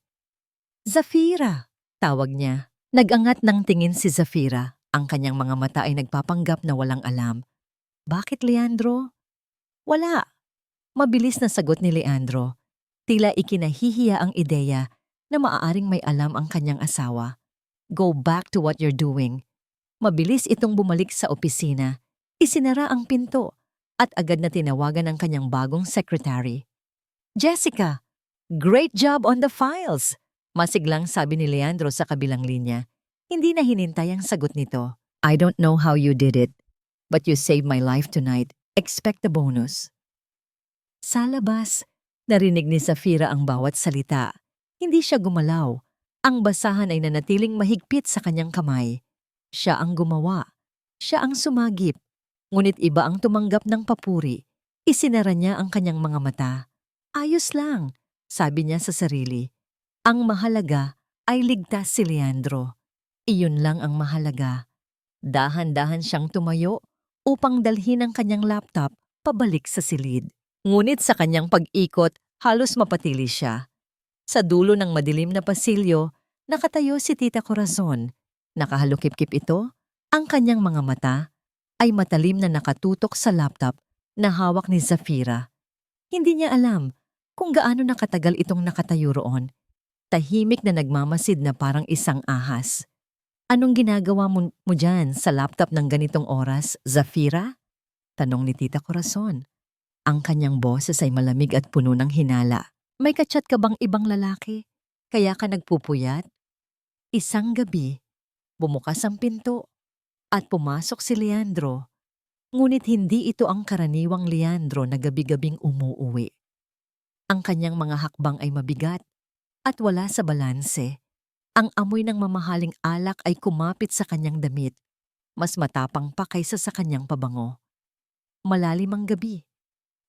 Zafira, tawag niya. Nag-angat ng tingin si Zafira. Ang kanyang mga mata ay nagpapanggap na walang alam. Bakit, Leandro? Wala. Mabilis na sagot ni Leandro. Tila ikinahihiya ang ideya na maaaring may alam ang kanyang asawa. Go back to what you're doing. Mabilis itong bumalik sa opisina. Isinara ang pinto at agad na tinawagan ang kanyang bagong secretary. Jessica, great job on the files! Masiglang sabi ni Leandro sa kabilang linya. Hindi na hinintay ang sagot nito. I don't know how you did it, but you saved my life tonight. Expect the bonus. Sa labas, narinig ni Zafira ang bawat salita. Hindi siya gumalaw. Ang basahan ay nanatiling mahigpit sa kanyang kamay. Siya ang gumawa. Siya ang sumagip. Ngunit iba ang tumanggap ng papuri. Isinara niya ang kanyang mga mata. Ayos lang, sabi niya sa sarili. Ang mahalaga ay ligtas si Leandro. Iyon lang ang mahalaga. Dahan-dahan siyang tumayo upang dalhin ang kanyang laptop pabalik sa silid. Ngunit sa kanyang pag-ikot, halos mapatili siya. Sa dulo ng madilim na pasilyo, nakatayo si Tita Corazon. Nakahalukip-kip ito, ang kanyang mga mata ay matalim na nakatutok sa laptop na hawak ni Zafira. Hindi niya alam kung gaano nakatagal itong nakatayo roon. Tahimik na nagmamasid na parang isang ahas. Anong ginagawa mo dyan sa laptop ng ganitong oras, Zafira? Tanong ni Tita Corazon. Ang kanyang boses ay malamig at puno ng hinala. May kachat ka bang ibang lalaki? Kaya ka nagpupuyat? Isang gabi, bumukas ang pinto at pumasok si Leandro. Ngunit hindi ito ang karaniwang Leandro na gabi-gabing umuuwi. Ang kanyang mga hakbang ay mabigat at wala sa balanse. Ang amoy ng mamahaling alak ay kumapit sa kanyang damit. Mas matapang pa kaysa sa kanyang pabango. Malalim ang gabi.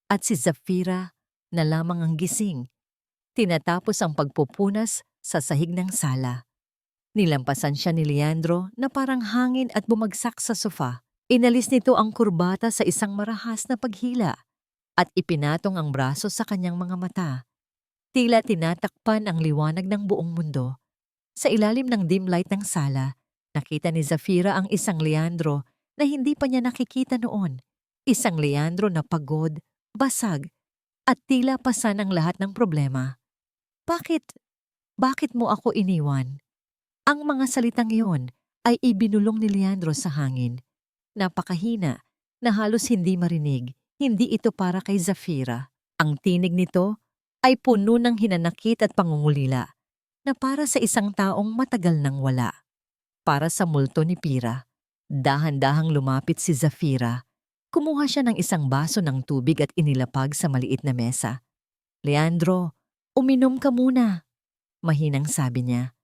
At si Zafira na lamang ang gising. Tinatapos ang pagpupunas sa sahig ng sala. Nilampasan siya ni Leandro na parang hangin at bumagsak sa sofa. Inalis nito ang kurbata sa isang marahas na paghila at ipinatong ang braso sa kanyang mga mata. Tila tinatakpan ang liwanag ng buong mundo. Sa ilalim ng dim light ng sala, nakita ni Zafira ang isang Leandro na hindi pa niya nakikita noon. Isang Leandro na pagod, basag, at tila pasan ang lahat ng problema. Bakit mo ako iniwan? Ang mga salitang iyon ay ibinulong ni Leandro sa hangin. Napakahina na halos hindi marinig. Hindi ito para kay Zafira. Ang tinig nito ay puno ng hinanakit at pangungulila na para sa isang taong matagal nang wala. Para sa multo ni Pira. Dahan-dahang lumapit si Zafira. Kumuha siya ng isang baso ng tubig at inilapag sa maliit na mesa. Leandro, uminom ka muna, mahinang sabi niya.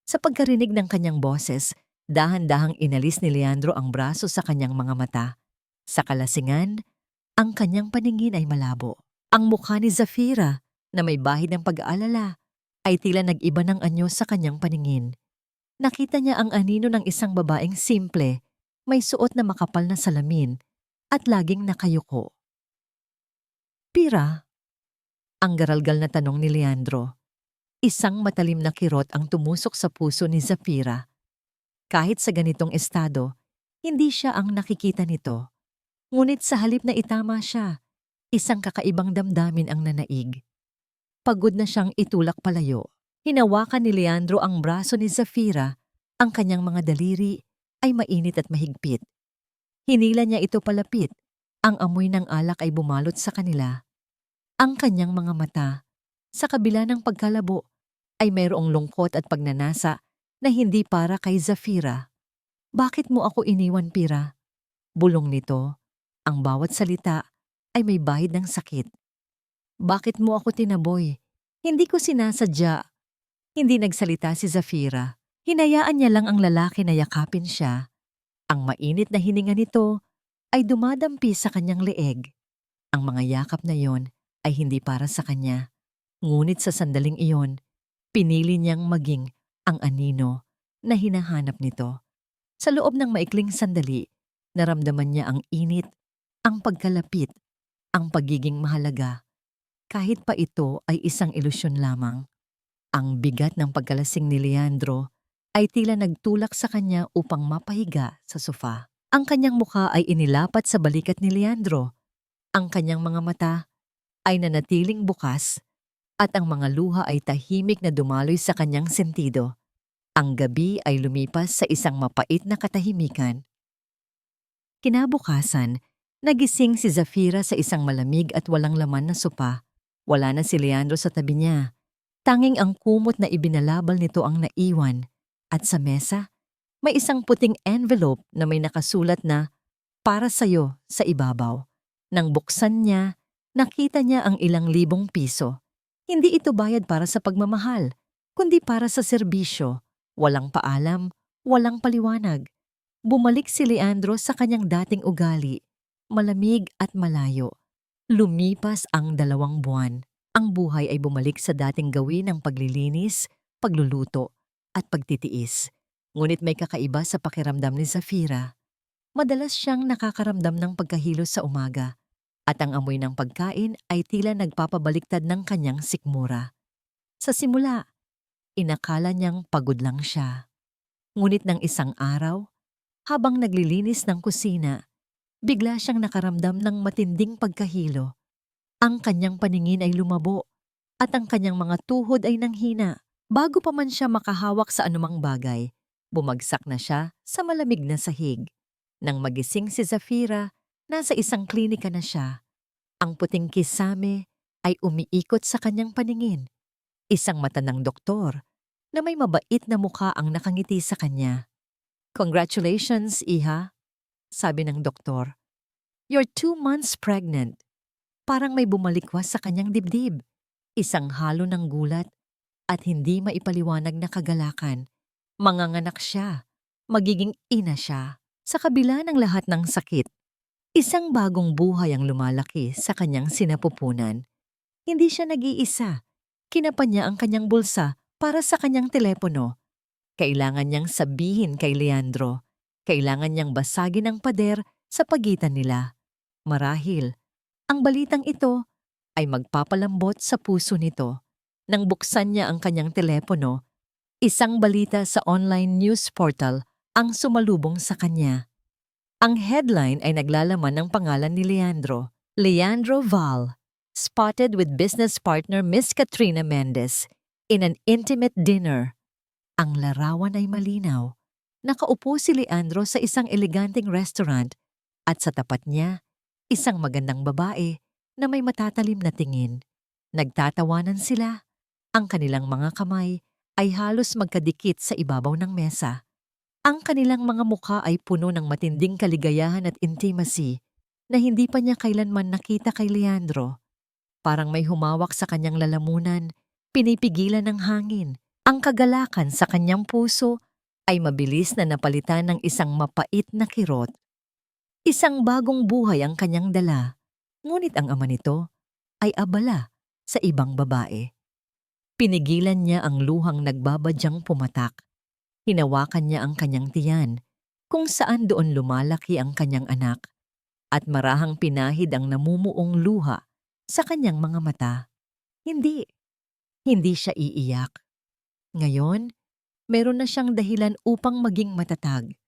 Sa pagkarinig ng kanyang boses, dahan-dahang inalis ni Leandro ang braso sa kanyang mga mata. Sa kalasingan, ang kanyang paningin ay malabo. Ang mukha ni Zafira, na may bahid ng pag-aalala, ay tila nag-iba ng anyo sa kanyang paningin. Nakita niya ang anino ng isang babaeng simple, may suot na makapal na salamin, at laging nakayuko. Pira? Ang garalgal na tanong ni Leandro. Isang matalim na kirot ang tumusok sa puso ni Zafira. Kahit sa ganitong estado, hindi siya ang nakikita nito. Ngunit sa halip na itama siya, isang kakaibang damdamin ang nanaig. Pagod na siyang itulak palayo. Hinawakan ni Leandro ang braso ni Zafira. Ang kanyang mga daliri ay mainit at mahigpit. Hinila niya ito palapit. Ang amoy ng alak ay bumalot sa kanila. Ang kanyang mga mata, sa kabila ng pagkalabo, ay mayroong lungkot at pagnanasa na hindi para kay Zafira. Bakit mo ako iniwan, Pira? Bulong nito. Ang bawat salita ay may bahid ng sakit. Bakit mo ako tinaboy? Hindi ko sinasadya. Hindi nagsalita si Zafira. Hinayaan niya lang ang lalaki na yakapin siya. Ang mainit na hininga nito ay dumadampi sa kanyang leeg. Ang mga yakap na yon ay hindi para sa kanya. Ngunit sa sandaling iyon, pinili niyang maging ang anino na hinahanap nito. Sa loob ng maikling sandali, naramdaman niya ang init, ang pagkalapit, ang pagiging mahalaga. Kahit pa ito ay isang ilusyon lamang. Ang bigat ng pagkalasing ni Leandro ay tila nagtulak sa kanya upang mapahiga sa sofa. Ang kanyang mukha ay inilapat sa balikat ni Leandro. Ang kanyang mga mata ay nanatiling bukas at ang mga luha ay tahimik na dumaloy sa kanyang sentido. Ang gabi ay lumipas sa isang mapait na katahimikan. Kinabukasan, nagising si Zafira sa isang malamig at walang laman na sopa. Wala na si Leandro sa tabi niya. Tanging ang kumot na ibinalabal nito ang naiwan. At sa mesa, may isang puting envelope na may nakasulat na para sa'yo sa ibabaw. Nang buksan niya, nakita niya ang ilang libong piso. Hindi ito bayad para sa pagmamahal, kundi para sa serbisyo. Walang paalam, walang paliwanag. Bumalik si Leandro sa kanyang dating ugali, malamig at malayo. Lumipas ang 2 buwan. Ang buhay ay bumalik sa dating gawin ng paglilinis, pagluluto, at pagtitiis. Ngunit may kakaiba sa pakiramdam ni Zafira. Madalas siyang nakakaramdam ng pagkahilos sa umaga, at ang amoy ng pagkain ay tila nagpapabaliktad ng kanyang sikmura. Sa simula, inakala niyang pagod lang siya. Ngunit ng isang araw, habang naglilinis ng kusina, bigla siyang nakaramdam ng matinding pagkahilo. Ang kanyang paningin ay lumabo at ang kanyang mga tuhod ay nanghina. Bago pa man siya makahawak sa anumang bagay, bumagsak na siya sa malamig na sahig. Nang magising si Zafira, nasa isang klinika na siya. Ang puting kisame ay umiikot sa kanyang paningin. Isang mata ng doktor na may mabait na mukha ang nakangiti sa kanya. "Congratulations, Iha," sabi ng doktor. "You're 2 months pregnant." Parang may bumalikwas sa kanyang dibdib. Isang halo ng gulat at hindi maipaliwanag na kagalakan. Manganganak siya. Magiging ina siya. Sa kabila ng lahat ng sakit, isang bagong buhay ang lumalaki sa kanyang sinapupunan. Hindi siya nag-iisa. Kinapa niya ang kanyang bulsa para sa kanyang telepono. Kailangan niyang sabihin kay Leandro. Kailangan niyang basagin ang pader sa pagitan nila. Marahil, ang balitang ito ay magpapalambot sa puso nito. Nang buksan niya ang kanyang telepono, isang balita sa online news portal ang sumalubong sa kanya. Ang headline ay naglalaman ng pangalan ni Leandro. Leandro Val, spotted with business partner Miss Katrina Mendez in an intimate dinner. Ang larawan ay malinaw. Nakaupo si Leandro sa isang eleganteng restaurant at sa tapat niya, isang magandang babae na may matatalim na tingin. Nagtatawanan sila. Ang kanilang mga kamay ay halos magkadikit sa ibabaw ng mesa. Ang kanilang mga mukha ay puno ng matinding kaligayahan at intimacy na hindi pa niya kailanman nakita kay Leandro. Parang may humawak sa kanyang lalamunan, pinipigilan ng hangin. Ang kagalakan sa kanyang puso ay mabilis na napalitan ng isang mapait na kirot. Isang bagong buhay ang kanyang dala, ngunit ang ama nito ay abala sa ibang babae. Pinigilan niya ang luhang nagbabadyang pumatak. Hinawakan niya ang kanyang tiyan, kung saan doon lumalaki ang kanyang anak, at marahang pinahid ang namumuong luha sa kanyang mga mata. Hindi siya iiyak. Ngayon, meron na siyang dahilan upang maging matatag.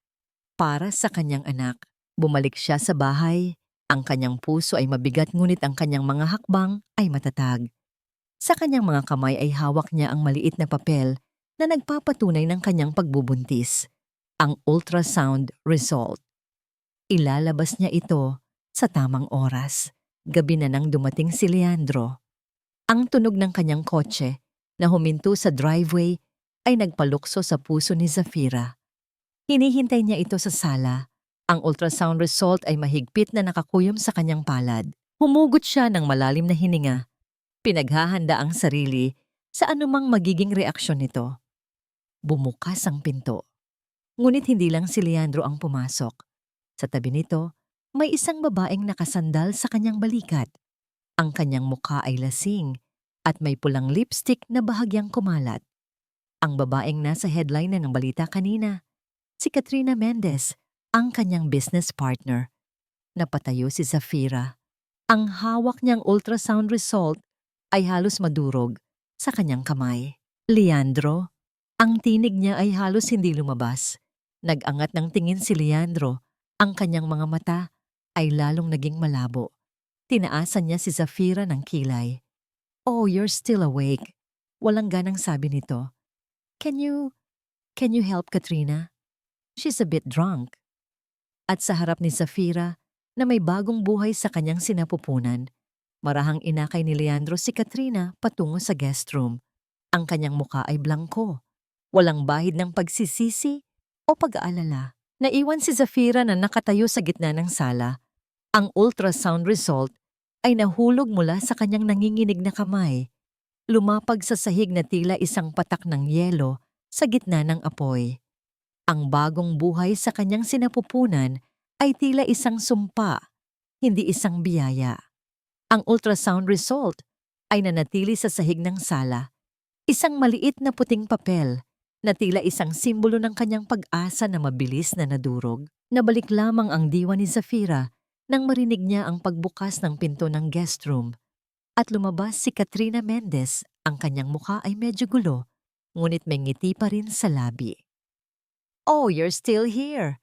Para sa kanyang anak, bumalik siya sa bahay. Ang kanyang puso ay mabigat ngunit ang kanyang mga hakbang ay matatag. Sa kanyang mga kamay ay hawak niya ang maliit na papel na nagpapatunay ng kanyang pagbubuntis, ang ultrasound result. Ilalabas niya ito sa tamang oras. Gabi na nang dumating si Leandro. Ang tunog ng kanyang kotse na huminto sa driveway ay nagpalukso sa puso ni Zafira. Hinihintay niya ito sa sala. Ang ultrasound result ay mahigpit na nakakuyom sa kanyang palad. Humugot siya ng malalim na hininga. Pinaghahanda ang sarili sa anumang magiging reaksyon nito. Bumukas ang pinto. Ngunit hindi lang si Leandro ang pumasok. Sa tabi nito, may isang babaeng nakasandal sa kanyang balikat. Ang kanyang mukha ay lasing at may pulang lipstick na bahagyang kumalat. Ang babaeng nasa headline na ng balita kanina, si Katrina Mendez, ang kanyang business partner. Napatayo si Zafira. Ang hawak niyang ultrasound result ay halos madurog sa kanyang kamay. "Leandro," Ang tinig niya ay halos hindi lumabas. Nag-angat ng tingin si Leandro. Ang kanyang mga mata ay lalong naging malabo. Tinaasan niya si Zafira ng kilay. "Oh, you're still awake." Walang ganang sabi nito. Can you help Katrina? She's a bit drunk." At sa harap ni Zafira, na may bagong buhay sa kanyang sinapupunan, marahang inakay ni Leandro si Katrina patungo sa guest room. Ang kanyang muka ay blangko. Walang bahid ng pagsisisi o pag-aalala. Naiwan si Zafira na nakatayo sa gitna ng sala. Ang ultrasound result ay nahulog mula sa kanyang nanginginig na kamay. Lumapag sa sahig na tila isang patak ng yelo sa gitna ng apoy. Ang bagong buhay sa kanyang sinapupunan ay tila isang sumpa, hindi isang biyaya. Ang ultrasound result ay nanatili sa sahig ng sala. Isang maliit na puting papel na tila isang simbolo ng kanyang pag-asa na mabilis na nadurog. Nabalik lamang ang diwa ni Zafira nang marinig niya ang pagbukas ng pinto ng guest room. At lumabas si Katrina Mendez. Ang kanyang mukha ay medyo gulo, ngunit may ngiti pa rin sa labi. "Oh, you're still here."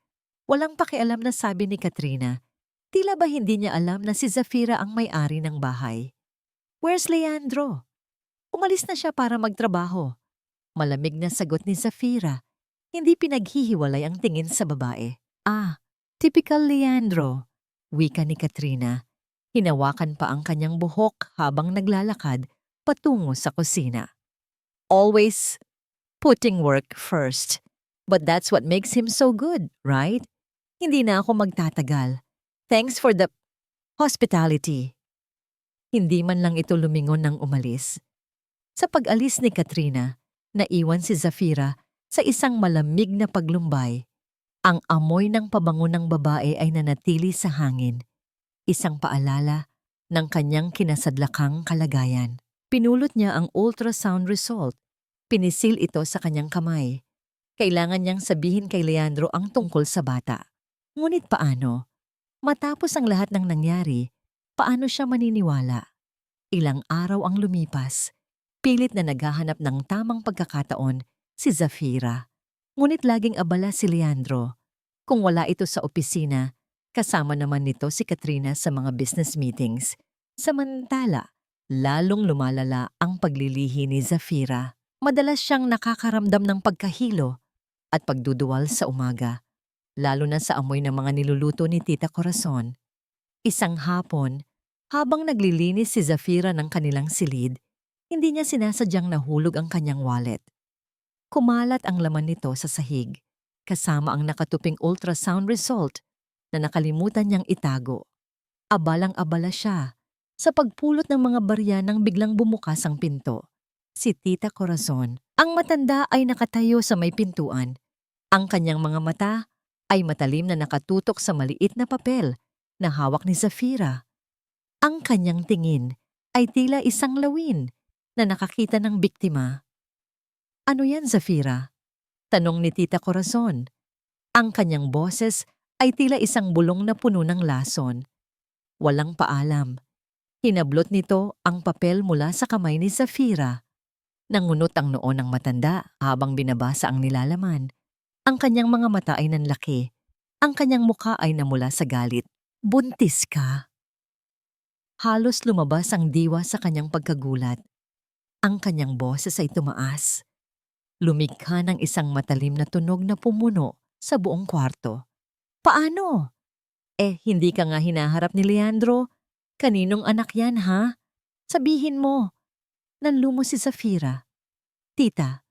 Walang pakialam na sabi ni Katrina. Tila ba hindi niya alam na si Zafira ang may-ari ng bahay? "Where's Leandro?" "Umalis na siya para magtrabaho." Malamig na sagot ni Zafira. Hindi pinaghihiwalay ang tingin sa babae. "Ah, typical Leandro," wika ni Katrina. Hinawakan pa ang kanyang buhok habang naglalakad patungo sa kusina. "Always putting work first. But that's what makes him so good, right? Hindi na ako magtatagal. Thanks for the hospitality." Hindi man lang ito lumingon nang umalis. Sa pag-alis ni Katrina, naiwan si Zafira sa isang malamig na paglumbay. Ang amoy ng pabango ng babae ay nanatili sa hangin. Isang paalala ng kanyang kinasadlakang kalagayan. Pinulot niya ang ultrasound result. Pinisil ito sa kanyang kamay. Kailangan niyang sabihin kay Leandro ang tungkol sa bata. Ngunit paano? Matapos ang lahat ng nangyari, paano siya maniniwala? Ilang araw ang lumipas. Pilit na naghahanap ng tamang pagkakataon si Zafira. Ngunit laging abala si Leandro. Kung wala ito sa opisina, kasama naman nito si Katrina sa mga business meetings. Samantala, lalong lumalala ang paglilihi ni Zafira. Madalas siyang nakakaramdam ng pagkahilo at pagduduwal sa umaga, lalo na sa amoy ng mga niluluto ni Tita Corazon. Isang hapon, habang naglilinis si Zafira ng kanilang silid, hindi niya sinasadyang nahulog ang kanyang wallet. Kumalat ang laman nito sa sahig, kasama ang nakatuping ultrasound result na nakalimutan niyang itago. Abalang-abala siya sa pagpulot ng mga barya nang biglang bumukas ang pinto. Si Tita Corazon, ang matanda, ay nakatayo sa may pintuan. Ang kanyang mga mata ay matalim na nakatutok sa maliit na papel na hawak ni Zafira. Ang kanyang tingin ay tila isang lawin na nakakita ng biktima. "Ano yan, Zafira?" tanong ni Tita Corazon. Ang kanyang boses ay tila isang bulong na puno ng lason. Walang paalam. Hinablot nito ang papel mula sa kamay ni Zafira. Nangunot ang noo ng matanda habang binabasa ang nilalaman. Ang kanyang mga mata ay nanlaki. Ang kanyang mukha ay namula sa galit. "Buntis ka?" Halos lumabas ang diwa sa kanyang pagkagulat. Ang kanyang boses ay tumaas. Lumikha ng isang matalim na tunog na pumuno sa buong kwarto. "Paano? Hindi ka nga hinaharap ni Leandro. Kaninong anak yan, ha? Sabihin mo." Nanlumo si Zafira. "Tita,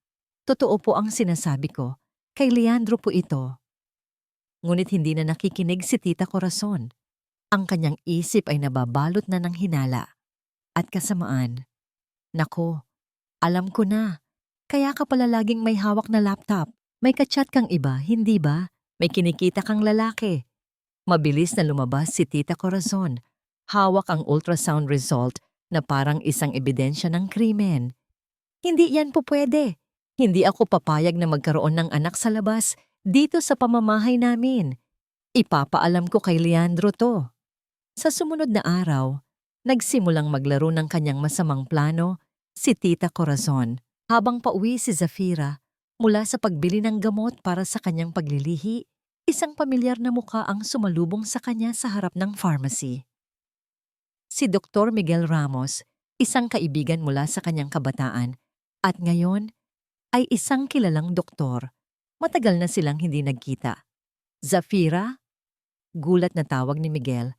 totoo po ang sinasabi ko. Kay Leandro po ito." Ngunit hindi na nakikinig si Tita Corazon. Ang kanyang isip ay nababalot na ng hinala at kasamaan. "Nako, alam ko na. Kaya ka pala laging may hawak na laptop. May kachat kang iba, hindi ba? May kinikita kang lalaki." Mabilis na lumabas si Tita Corazon. Hawak ang ultrasound result na parang isang ebidensya ng krimen. "Hindi yan po pwede. Hindi ako papayag na magkaroon ng anak sa labas dito sa pamamahay namin. Ipapaalam ko kay Leandro to." Sa sumunod na araw, nagsimulang maglaro ng kanyang masamang plano si Tita Corazon. Habang pauwi si Zafira, Mula sa pagbili ng gamot para sa kanyang paglilihi, isang pamilyar na mukha ang sumalubong sa kanya sa harap ng pharmacy. Si Dr. Miguel Ramos, isang kaibigan mula sa kanyang kabataan, at ngayon ay isang kilalang doktor. Matagal na silang hindi nagkita. Zafira? Gulat na tawag ni Miguel.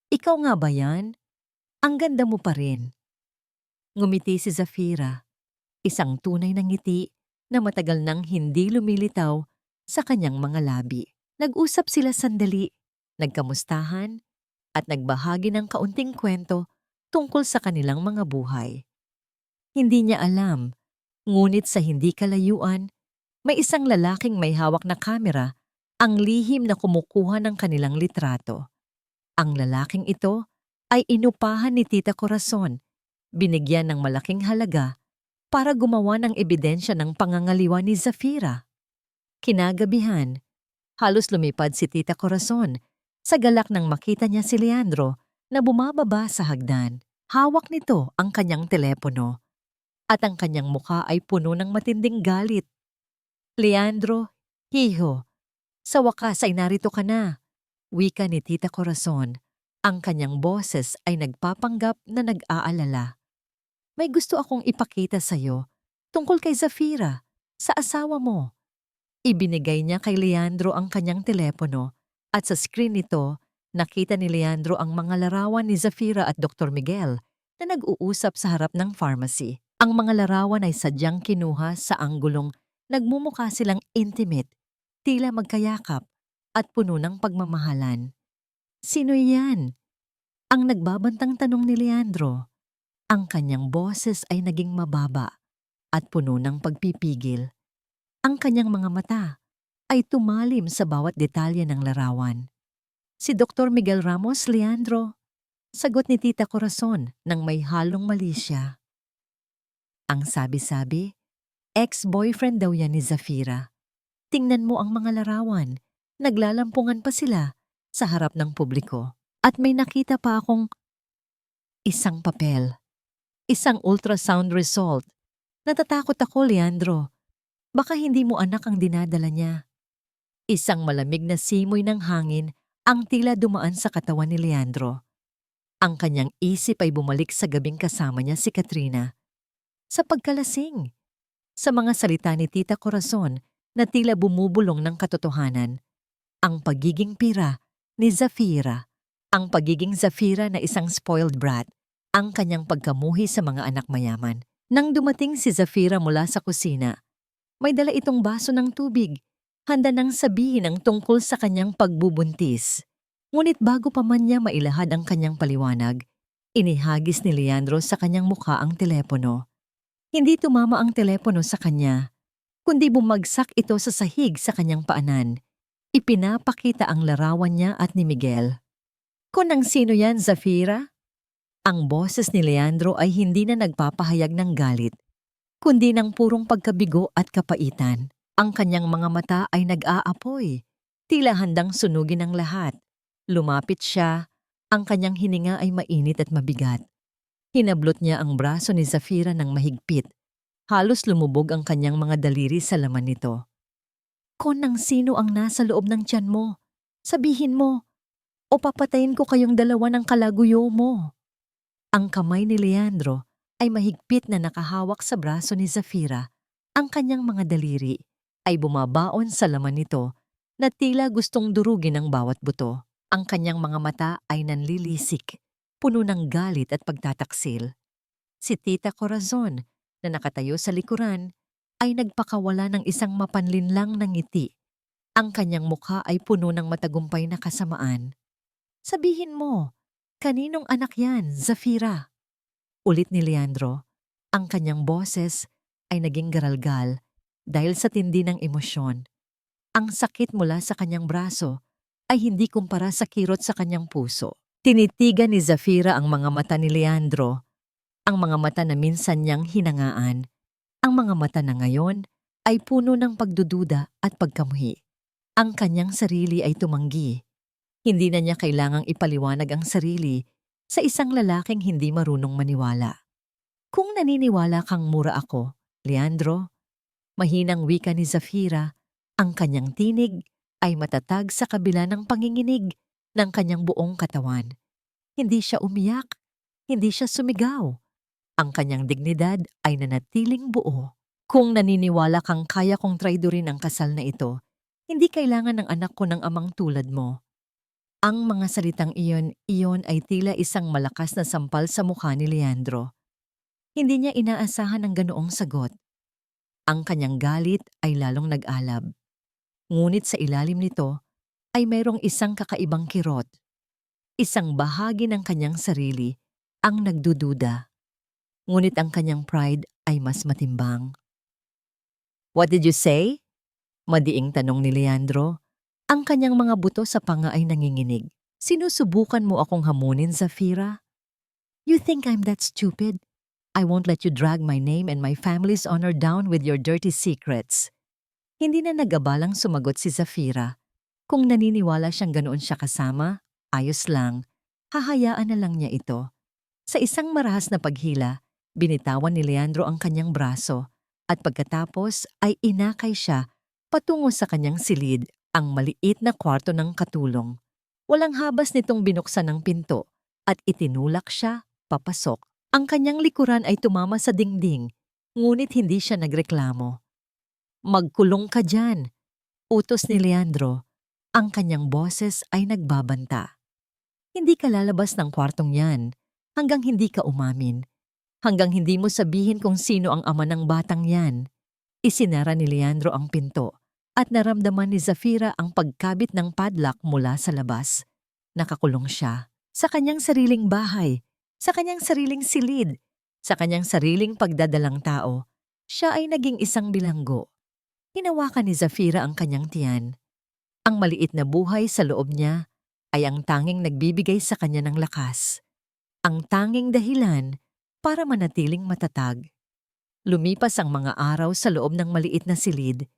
Ikaw nga ba yan? Ang ganda mo pa rin. Ngumiti si Zafira, isang tunay na ngiti na matagal nang hindi lumilitaw sa kanyang mga labi. Nag-usap sila sandali, nagkamustahan, at nagbahagi ng kaunting kwento tungkol sa kanilang mga buhay. Hindi niya alam, ngunit sa hindi kalayuan, may isang lalaking may hawak na kamera ang lihim na kumukuha ng kanilang litrato. Ang lalaking ito ay inupahan ni Tita Corazon, binigyan ng malaking halaga para gumawa ng ebidensya ng pangangaliwa ni Zafira. Kinagabihan, halos lumipad si Tita Corazon sa galak nang makita niya si Leandro na bumababa sa hagdan. Hawak nito ang kanyang telepono at ang kanyang mukha ay puno ng matinding galit. Leandro, hiho, sa wakas ay narito ka na, wika ni Tita Corazon. Ang kanyang boses ay nagpapanggap na nag-aalala. May gusto akong ipakita sa'yo tungkol kay Zafira, sa asawa mo. Ibinigay niya kay Leandro ang kanyang telepono at sa screen nito, nakita ni Leandro ang mga larawan ni Zafira at Dr. Miguel na nag-uusap sa harap ng pharmacy. Ang mga larawan ay sadyang kinuha sa anggulong nagmumukha silang intimate, tila magkayakap at puno ng pagmamahalan. Sino yan? Ang nagbabantang tanong ni Leandro. Ang kanyang boses ay naging mababa at puno ng pagpipigil. Ang kanyang mga mata ay tumalim sa bawat detalye ng larawan. Si Dr. Miguel Ramos, Leandro, sagot ni Tita Corazon nang may halong malisya. Ang sabi-sabi, ex-boyfriend daw yan ni Zafira. Tingnan mo ang mga larawan, naglalampungan pa sila sa harap ng publiko. At may nakita pa akong isang papel, isang ultrasound result. Natatakot ako, Leandro. Baka hindi mo anak ang dinadala niya. Isang malamig na simoy ng hangin ang tila dumaan sa katawan ni Leandro. Ang kanyang isip ay bumalik sa gabing kasama niya si Katrina. Sa pagkalasing, sa mga salita ni Tita Corazon na tila bumubulong ng katotohanan, ang pagiging pira ni Zafira, ang pagiging Zafira na isang spoiled brat, ang kanyang pagkamuhi sa mga anak mayaman. Nang dumating si Zafira mula sa kusina, may dala itong baso ng tubig, handa nang sabihin ang tungkol sa kanyang pagbubuntis. Ngunit bago pa man niya mailahad ang kanyang paliwanag, inihagis ni Leandro sa kanyang mukha ang telepono. Hindi tumama ang telepono sa kanya, kundi bumagsak ito sa sahig sa kanyang paanan. Ipinapakita ang larawan niya at ni Miguel. Kung sino yan, Zafira? Ang boses ni Leandro ay hindi na nagpapahayag ng galit, kundi ng purong pagkabigo at kapaitan. Ang kanyang mga mata ay nag-aapoy, tila handang sunugin ang lahat. Lumapit siya, ang kanyang hininga ay mainit at mabigat. Hinablot niya ang braso ni Zafira ng mahigpit. Halos lumubog ang kanyang mga daliri sa laman nito. Kung sino ang nasa loob ng tiyan mo, sabihin mo, o papatayin ko kayong dalawa ng kalaguyo mo. Ang kamay ni Leandro ay mahigpit na nakahawak sa braso ni Zafira. Ang kanyang mga daliri ay bumabaon sa laman nito na tila gustong durugin ang bawat buto. Ang kanyang mga mata ay nanlilisik, puno ng galit at pagtataksil. Si Tita Corazon na nakatayo sa likuran ay nagpakawala ng isang mapanlinlang na ngiti. Ang kanyang mukha ay puno ng matagumpay na kasamaan. Sabihin mo, kaninong anak yan, Zafira? Ulit ni Leandro, ang kanyang boses ay naging garalgal dahil sa tindi ng emosyon. Ang sakit mula sa kanyang braso ay hindi kumpara sa kirot sa kanyang puso. Tinitigan ni Zafira ang mga mata ni Leandro, ang mga mata na minsan niyang hinangaan. Ang mga mata na ngayon ay puno ng pagdududa at pagkamuhi. Ang kanyang sarili ay tumanggi. Hindi na niya kailangang ipaliwanag ang sarili sa isang lalaking hindi marunong maniwala. Kung naniniwala kang mura ako, Leandro, Mahinang wika ni Zafira, ang kanyang tinig ay matatag sa kabila ng panginginig ng kanyang buong katawan. Hindi siya umiyak, hindi siya sumigaw. Ang kanyang dignidad ay nanatiling buo. Kung naniniwala kang kaya kong traidorin ang kasal na ito, hindi kailangan ng anak ko ng amang tulad mo. Ang mga salitang iyon ay tila isang malakas na sampal sa mukha ni Leandro. Hindi niya inaasahan ang ganoong sagot. Ang kanyang galit ay lalong nag-alab. Ngunit sa ilalim nito ay mayroong isang kakaibang kirot. Isang bahagi ng kanyang sarili ang nagdududa. Ngunit ang kanyang pride ay mas matimbang. "What did you say?" Madiing tanong ni Leandro. Ang kanyang mga buto sa panga ay nanginginig. "Sinusubukan mo akong hamunin, Zafira? You think I'm that stupid? I won't let you drag my name and my family's honor down with your dirty secrets." Hindi na nagabalang sumagot si Zafira. Kung naniniwala siyang ganoon siya kasama, ayos lang. Hahayaan na lang niya ito. Sa isang marahas na paghila, binitawan ni Leandro ang kanyang braso at pagkatapos ay inakay siya patungo sa kanyang silid, ang maliit na kwarto ng katulong. Walang habas nitong binuksan ng pinto at itinulak siya papasok. Ang kanyang likuran ay tumama sa dingding, ngunit hindi siya nagreklamo. "Magkulong ka dyan," utos ni Leandro. Ang kanyang boses ay nagbabanta. "Hindi ka lalabas ng kwartong yan hanggang hindi ka umamin. Hanggang hindi mo sabihin kung sino ang ama ng batang yan." Isinara ni Leandro ang pinto at naramdaman ni Zafira ang pagkabit ng padlock mula sa labas. Nakakulong siya sa kanyang sariling bahay, sa kanyang sariling silid, sa kanyang sariling pagdadalang tao. Siya ay naging isang bilanggo. Hinawakan ni Zafira ang kanyang tiyan. Ang maliit na buhay sa loob niya ay ang tanging nagbibigay sa kanya ng lakas. Ang tanging dahilan para manatiling matatag. Lumipas ang mga araw sa loob ng maliit na silid.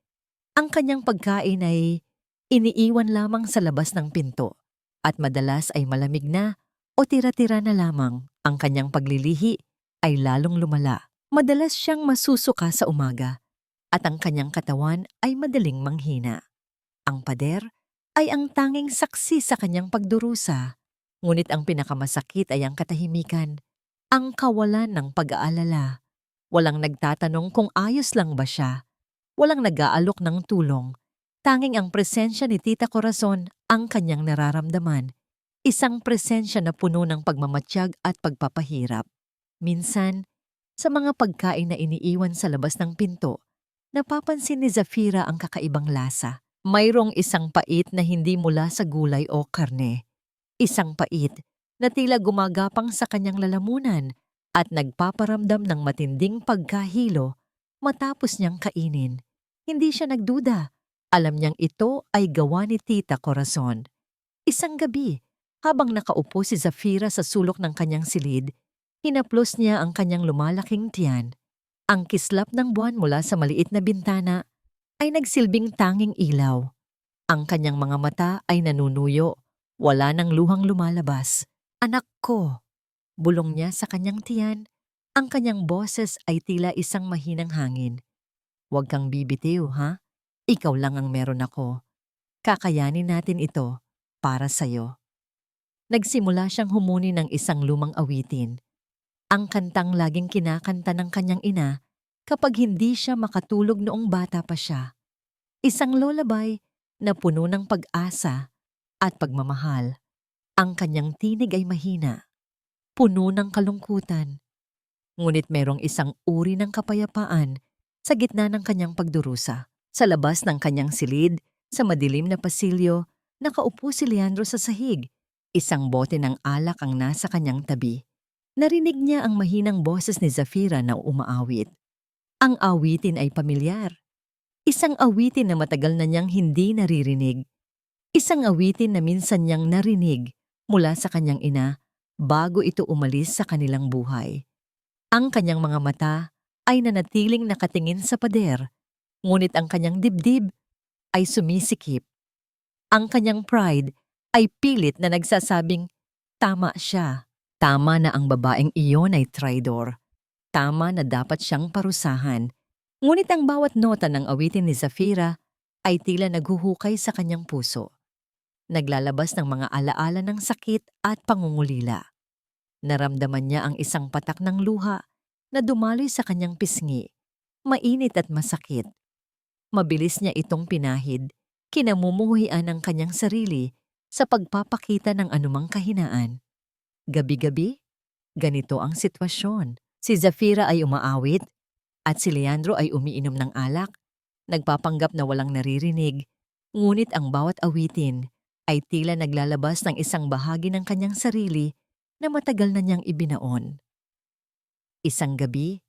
Ang kanyang pagkain ay iniiwan lamang sa labas ng pinto at madalas ay malamig na o tira-tira na lamang. Ang kanyang paglilihi ay lalong lumala. Madalas siyang masusuka sa umaga at ang kanyang katawan ay madaling manghina. Ang pader ay ang tanging saksi sa kanyang pagdurusa. Ngunit ang pinakamasakit ay ang katahimikan, ang kawalan ng pag-aalala. Walang nagtatanong kung ayos lang ba siya. Walang nag-aalok ng tulong. Tanging ang presensya ni Tita Corazon ang kanyang nararamdaman. Isang presensya na puno ng pagmamatiyag at pagpapahirap. Minsan, sa mga pagkain na iniiwan sa labas ng pinto, napapansin ni Zafira ang kakaibang lasa. Mayroong isang pait na hindi mula sa gulay o karne. Isang pait na tila gumagapang sa kanyang lalamunan at nagpaparamdam ng matinding pagkahilo matapos niyang kainin. Hindi siya nagduda. Alam niyang ito ay gawa ni Tita Corazon. Isang gabi, habang nakaupo si Zafira sa sulok ng kanyang silid, hinaplos niya ang kanyang lumalaking tiyan. Ang kislap ng buwan mula sa maliit na bintana ay nagsilbing tanging ilaw. Ang kanyang mga mata ay nanunuyo. Wala nang luhang lumalabas. "Anak ko," bulong niya sa kanyang tiyan. Ang kanyang boses ay tila isang mahinang hangin. "Huwag kang bibitiw, ha? Ikaw lang ang meron ako. Kakayanin natin ito para sa'yo." Nagsimula siyang humuni ng isang lumang awitin. Ang kantang laging kinakanta ng kanyang ina kapag hindi siya makatulog noong bata pa siya. Isang lullaby na puno ng pag-asa at pagmamahal. Ang kanyang tinig ay mahina, puno ng kalungkutan. Ngunit merong isang uri ng kapayapaan sa gitna ng kanyang pagdurusa. Sa labas ng kanyang silid, sa madilim na pasilyo, nakaupo si Leandro sa sahig. Isang bote ng alak ang nasa kanyang tabi. Narinig niya ang mahinang boses ni Zafira na umaawit. Ang awitin ay pamilyar. Isang awitin na matagal na niyang hindi naririnig. Isang awitin na minsan niyang narinig mula sa kanyang ina bago ito umalis sa kanilang buhay. Ang kanyang mga mata ay nanatiling nakatingin sa pader, ngunit ang kanyang dibdib ay sumisikip. Ang kanyang pride ay pilit na nagsasabing, tama siya. Tama na ang babaeng iyon ay traidor. Tama na dapat siyang parusahan. Ngunit ang bawat nota ng awitin ni Zafira ay tila naghuhukay sa kanyang puso. Naglalabas ng mga alaala ng sakit at pangungulila. Naramdaman niya ang isang patak ng luha na dumaloy sa kanyang pisngi, mainit at masakit. Mabilis niya itong pinahid, kinamumuhian ang kanyang sarili sa pagpapakita ng anumang kahinaan. Gabi-gabi, ganito ang sitwasyon. Si Zafira ay umaawit at si Leandro ay umiinom ng alak, nagpapanggap na walang naririnig, ngunit ang bawat awitin ay tila naglalabas ng isang bahagi ng kanyang sarili na matagal na niyang ibinaon. Isang gabi,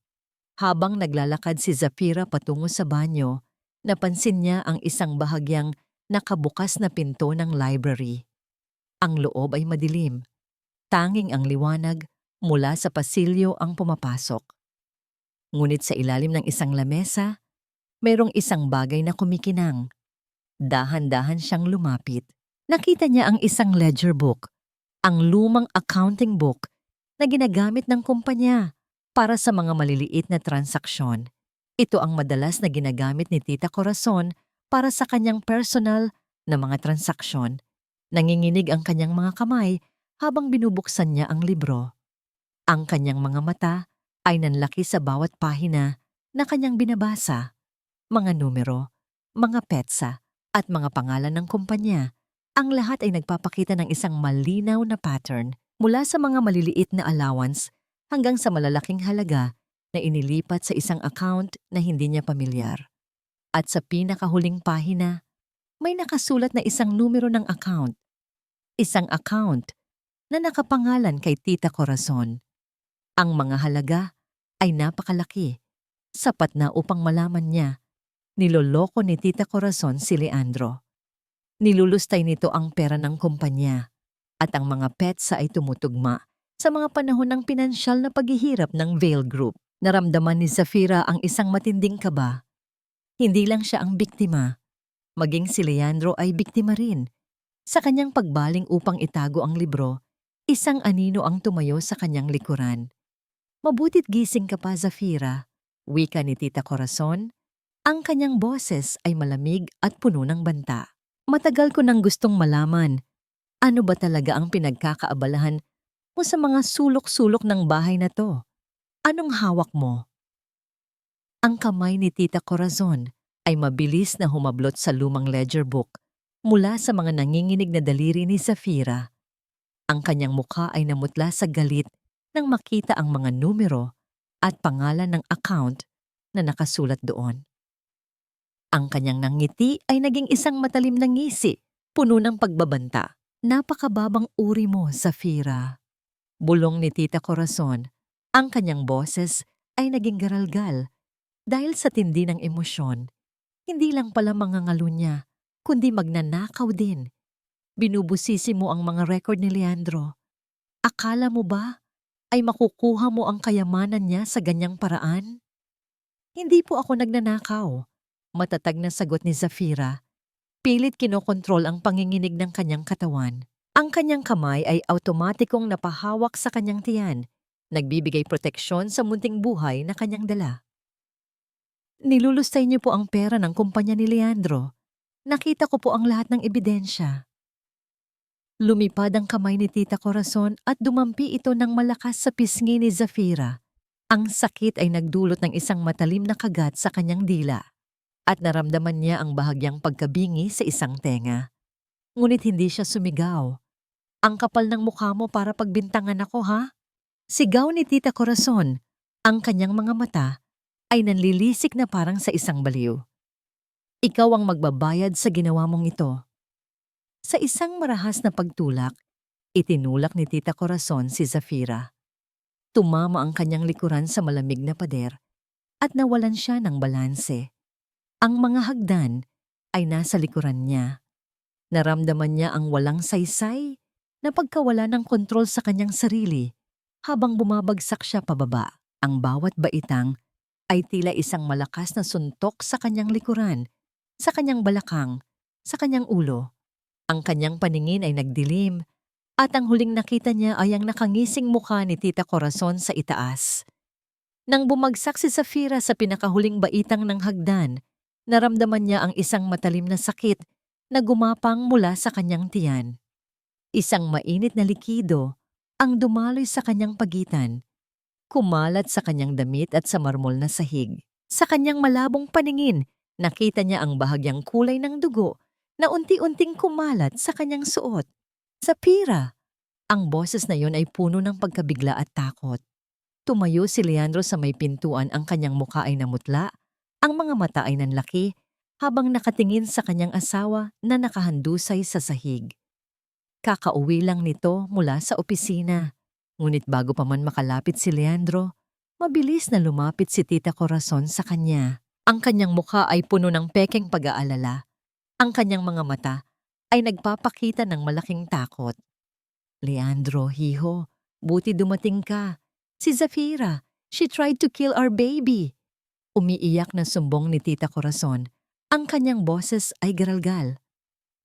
habang naglalakad si Zafira patungo sa banyo, napansin niya ang isang bahagyang nakabukas na pinto ng library. Ang loob ay madilim. Tanging ang liwanag mula sa pasilyo ang pumapasok. Ngunit sa ilalim ng isang lamesa, mayroong isang bagay na kumikinang. Dahan-dahan siyang lumapit. Nakita niya ang isang ledger book, ang lumang accounting book na ginagamit ng kumpanya para sa mga maliliit na transaksyon. Ito ang madalas na ginagamit ni Tita Corazon para sa kanyang personal na mga transaksyon. Nanginginig ang kanyang mga kamay habang binubuksan niya ang libro. Ang kanyang mga mata ay nanlaki sa bawat pahina na kanyang binabasa. Mga numero, mga petsa, at mga pangalan ng kumpanya. Ang lahat ay nagpapakita ng isang malinaw na pattern mula sa mga maliliit na allowance hanggang sa malalaking halaga na inilipat sa isang account na hindi niya pamilyar. At sa pinakahuling pahina, may nakasulat na isang numero ng account. Isang account na nakapangalan kay Tita Corazon. Ang mga halaga ay napakalaki, sapat na upang malaman niya. Niloloko ni Tita Corazon si Leandro. Nilulustay nito ang pera ng kumpanya at ang mga petsa ay tumutugma sa mga panahon ng pinansyal na paghihirap ng Vail Group. Naramdaman ni Zafira ang isang matinding kaba. Hindi lang siya ang biktima, maging si Leandro ay biktima rin. Sa kanyang pagbaling upang itago ang libro, isang anino ang tumayo sa kanyang likuran. "Mabutit gising ka pa, Zafira," wika ni Tita Corazon. Ang kanyang boses ay malamig at puno ng banta. "Matagal ko nang gustong malaman, ano ba talaga ang pinagkakaabalahan mo sa mga sulok-sulok ng bahay na to? Anong hawak mo?" Ang kamay ni Tita Corazon ay mabilis na humablot sa lumang ledger book mula sa mga nanginginig na daliri ni Zafira. Ang kanyang mukha ay namutla sa galit nang makita ang mga numero at pangalan ng account na nakasulat doon. Ang kanyang nangiti ay naging isang matalim na ngisi, puno ng pagbabanta. "Napakababang uri mo, Zafira." Bulong ni Tita Corazon. Ang kanyang boses ay naging garalgal dahil sa tindi ng emosyon. Hindi lang pala mangangalo niya, kundi magnanakaw din. Binubusisi mo ang mga record ni Leandro. Akala mo ba ay makukuha mo ang kayamanan niya sa ganyang paraan? "Hindi po ako nagnanakaw," matatag na sagot ni Zafira. Pilit kinokontrol ang panginginig ng kanyang katawan. Ang kanyang kamay ay automatikong napahawak sa kanyang tiyan, nagbibigay proteksyon sa munting buhay na kanyang dala. "Nilulustay niyo po ang pera ng kumpanya ni Leandro. Nakita ko po ang lahat ng ebidensya." Lumipad ang kamay ni Tita Corazon at dumampi ito ng malakas sa pisngi ni Zafira. Ang sakit ay nagdulot ng isang matalim na kagat sa kanyang dila at naramdaman niya ang bahagyang pagkabingi sa isang tenga. Ngunit hindi siya sumigaw. "Ang kapal ng mukha mo para pagbintangan ako, ha?" Sigaw ni Tita Corazon. Ang kanyang mga mata ay nanlilisik na parang sa isang baliw. "Ikaw ang magbabayad sa ginawa mong ito." Sa isang marahas na pagtulak, itinulak ni Tita Corazon si Zafira. Tumama ang kanyang likuran sa malamig na pader at nawalan siya ng balanse. Ang mga hagdan ay nasa likuran niya. Naramdaman niya ang walang saysay na pagkawala ng kontrol sa kanyang sarili habang bumabagsak siya pababa. Ang bawat baitang ay tila isang malakas na suntok sa kanyang likuran, sa kanyang balakang, sa kanyang ulo. Ang kanyang paningin ay nagdilim at ang huling nakita niya ay ang nakangising mukha ni Tita Corazon sa itaas. Nang bumagsak si Zafira sa pinakahuling baitang ng hagdan, naramdaman niya ang isang matalim na sakit na gumapang mula sa kanyang tiyan. Isang mainit na likido ang dumaloy sa kanyang pagitan, kumalat sa kanyang damit at sa marmol na sahig. Sa kanyang malabong paningin, nakita niya ang bahagyang kulay ng dugo na unti-unting kumalat sa kanyang suot. Zafira! Ang boses na yon ay puno ng pagkabigla at takot. Tumayo si Leandro sa may pintuan, ang kanyang mukha ay namutla, ang mga mata ay nanlaki, habang nakatingin sa kanyang asawa na nakahandusay sa sahig. Kakauwi lang nito mula sa opisina. Ngunit bago pa man makalapit si Leandro, mabilis na lumapit si Tita Corazon sa kanya. Ang kanyang mukha ay puno ng pekeng pag-aalala. Ang kanyang mga mata ay nagpapakita ng malaking takot. Leandro, hiho, buti dumating ka. Si Zafira, she tried to kill our baby. Umiiyak na sumbong ni Tita Corazon. Ang kanyang boses ay garalgal.